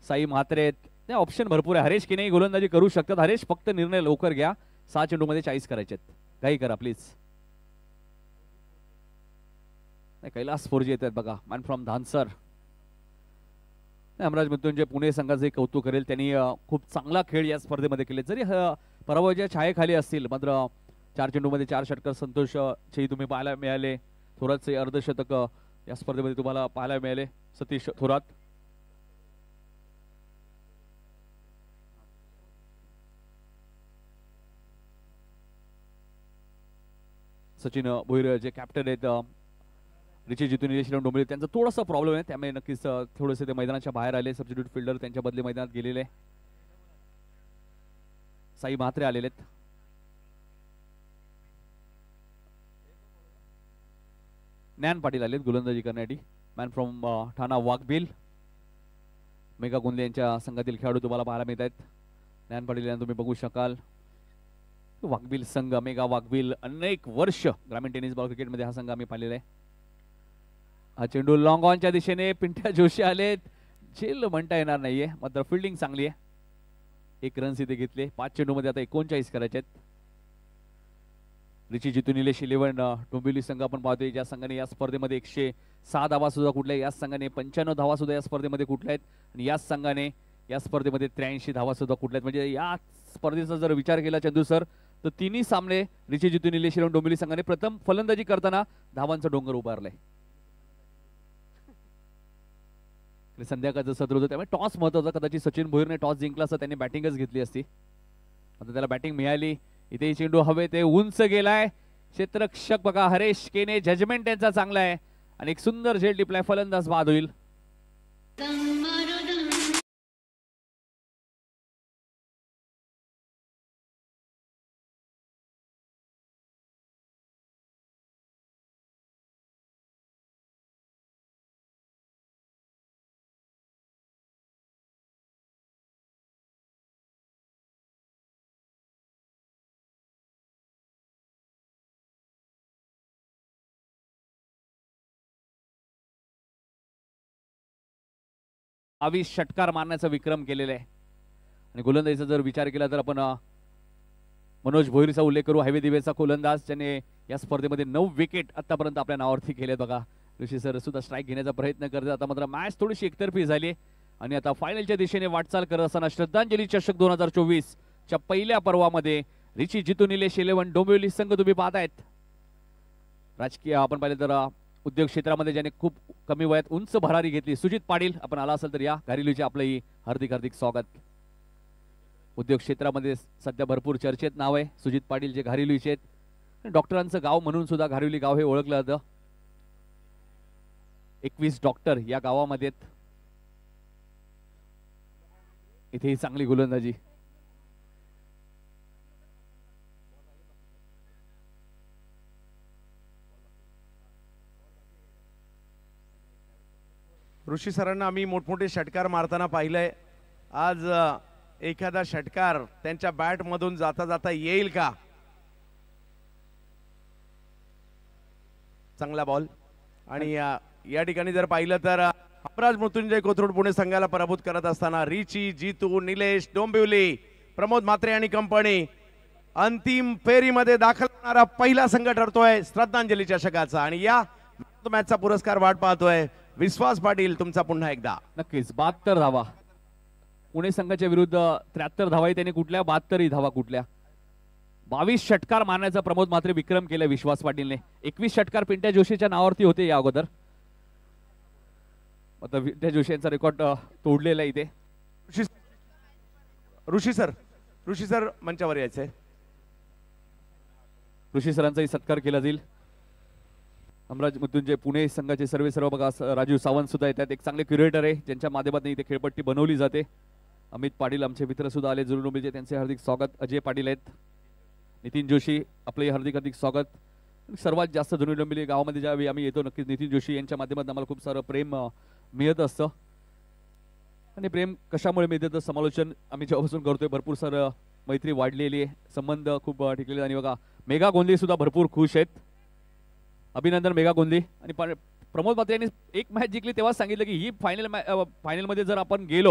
B: साई म्हात्रे आहेत, ते ऑप्शन भरपूर आहे. हरेश किनेही गोलंदाजी करू शकतात. हरेश फक्त निर्णय लवकर घ्या. 6 चेंडूमध्ये 40 करायचे आहेत, काही करा प्लीज. कैलास फोरजी येत आहेत बघा, मॅन फ्रॉम धानसर. अमराज मृत्युंजय पुणे संघाचे कौतुक करेल, त्यांनी खूप चांगला खेळ या स्पर्धेमध्ये केले. जरी पराभवाच्या छायेखाली असतील, मात्र 4 चेंडूमध्ये 4 षटकार संतोषही तुम्ही पाहायला मिळाले. थोरातचे अर्धशतक या स्पर्धेमध्ये तुम्हाला पाहायला मिळाले सतीश थोरात. सचिन भोईर जे कॅप्टन आहेत रिची जितून निलेश डोंबिवली, त्यांचा थोडासा प्रॉब्लेम आहे, त्यामुळे नक्कीच थोडेसे ते मैदानाच्या बाहेर आले. सबस्टिट्यूट फिल्डर त्यांच्या बदले मैदानात गेलेले. साई म्हात्रे आलेले आहेत. ज्ञान पाटील आलेत गोलंदाजी करण्यासाठी. मॅन फ्रॉम ठाणा वाघबिल. मेघा गोंदले यांच्या संघातील खेळाडू तुम्हाला पाहायला मिळत आहेत. ज्ञान पाटील यांना तुम्ही बघू शकाल. वाघबिल संघ, मेगा वाघबिल, अनेक वर्ष ग्रामीण टेनिस बॉल क्रिकेटमध्ये हा संघ आम्ही पाहिलेला आहे. हा चेंडू लॉंग ऑनच्या दिशेने पिंट्या जोशी आलेत. झेल म्हणता येणार नाहीये, मात्र फिल्डिंग चांगली आहे. 1 रन्स इथे घेतले. 5 चेंडूमध्ये आता 39 करायचे आहेत. रिची जितू निलेश 11 डोंबिवली संघ आपण पाहतोय, ज्या संघाने या स्पर्धेमध्ये 106 धावा सुद्धा कुठल्या, याच संघाने 95 धावा सुद्धा या स्पर्धेमध्ये कुठल्या आहेत, आणि याच संघाने या स्पर्धेमध्ये 83 धावा सुद्धा कुठल्या आहेत. म्हणजे या स्पर्धेचा जर विचार केला चंदू सर, तर तिन्ही सामने रिची जितू निलेश डोंबिवली संघाने प्रथम फलंदाजी करताना धावांचा डोंगर उभारलाय. संध्याकाळचं सत्र होतं, त्यामुळे टॉस महत्वाचा. कदाचित सचिन भोईरने टॉस जिंकला असता, त्यांनी बॅटिंगच घेतली असती. आता त्याला बॅटिंग मिळाली. इथे चेंडू हवे ते उंच गेलाय. क्षेत्ररक्षक बघा हरेश केने, जजमेंट त्यांचा चांगला आहे आणि एक सुंदर झेल टिपलाय. फलंदाज बाद होईल. षटकार मारण्याचा विक्रम केलेला आहे. आणि गोलंदाजीचा जर विचार केला तर आपण मनोज भोईरचा उल्लेख करू. हायवे दिवेचा गोलंदाज, ज्याने या स्पर्धेमध्ये 9 विकेट आतापर्यंत आपल्या नावावरती केले. बघा ऋषी सर सुद्धा स्ट्राईक घेण्याचा प्रयत्न करतात. आता मात्र मॅच थोडीशी एकतर्फी झाली आणि आता फायनलच्या दिशेने वाटचाल करत असताना श्रद्धांजली चषक 2024 च्या पहिल्या पर्वामध्ये रिची जितू निलेश 11 डोंबिवली संघ तुम्ही पाहतायत. राजकीय आपण पाहिलं तर उद्योग क्षेत्रामध्ये ज्याने खूप कमी वयात उंच भरारी घेतली, सुजित पाटील, आपण आला असेल तर या घारिलूचे आपलंही हार्दिक हार्दिक स्वागत. उद्योग क्षेत्रामध्ये सध्या भरपूर चर्चेत नाव आहे सुजित पाटील, जे घारिलूचे आहेत. डॉक्टरांचं गाव म्हणून सुद्धा घारिवली गाव हे ओळखलं जातं. 21 डॉक्टर या गावामध्ये. इथे चांगली गोलंदाजी.
C: ऋषी सरांना आम्ही मोठमोठे षटकार मारताना पाहिलंय. आज एखादा षटकार त्यांच्या बॅट मधून जाता जाता येईल का? चांगला बॉल. आणि या ठिकाणी जर पाहिलं तर अपराज मृत्युंजय कोथरूड पुणे संघाला पराभूत करत असताना रिची जितू निलेश डोंबिवली, प्रमोद म्हात्रे आणि कंपनी अंतिम फेरीमध्ये दाखल होणारा पहिला संघ ठरतोय श्रद्धांजली चषकाचा. आणि या मॅचचा पुरस्कार वाट पाहतोय विश्वास पाटील. तुमचा पुन्हा एकदा.
B: नक्कीच 72 धावा पुणे संघाच्या विरुद्ध. 73 धावा त्यांनी कुठल्या, 72 धावा कुठल्या. 22 षटकार मारण्याचा प्रमोद म्हात्रे विक्रम केला विश्वास पाटीलने. 21 षटकार पिंट्या जोशीच्या नावावरती होते या अगोदर. आता पिंट्या जोशी यांचा रेकॉर्ड तोडलेला आहे इथे.
C: ऋषी सर मंचावर यायचंय.
B: ऋषी सरांचाही सत्कार केला जाईल. अमराज मृत्युंजय पुणे संघाचे सर्व बघा राजीव सावंत सुद्धा येतात. एक चांगले क्युरेटर आहे ज्यांच्या माध्यमातून इथे खेळपट्टी बनवली जाते. अमित पाटील आमचे मित्र सुद्धा आले जरूर डोंबिवलीचे, त्यांचे हार्दिक स्वागत. अजय पाटील आहेत. नितीन जोशी आपले हार्दिक हार्दिक स्वागत. सर्वात जास्त जुनी डोंबिवली गावामध्ये ज्यावेळी आम्ही येतो नक्कीच नितीन जोशी यांच्या माध्यमातून आम्हाला खूप सारं प्रेम मिळत असतं. आणि प्रेम कशामुळे मिळतं तर समालोचन आम्ही जेव्हापासून करतोय भरपूर सारं मैत्री वाढलेली आहे, संबंध खूप टिकलेले. आणि बघा मेघा गोंदली सुद्धा भरपूर खुश आहेत. अभिनंदन मेघा गोंदली. आणि प्रमोद म्हात्रे यांनी एक मॅच जिंकली तेव्हा सांगितलं की ही फायनलमध्ये जर आपण गेलो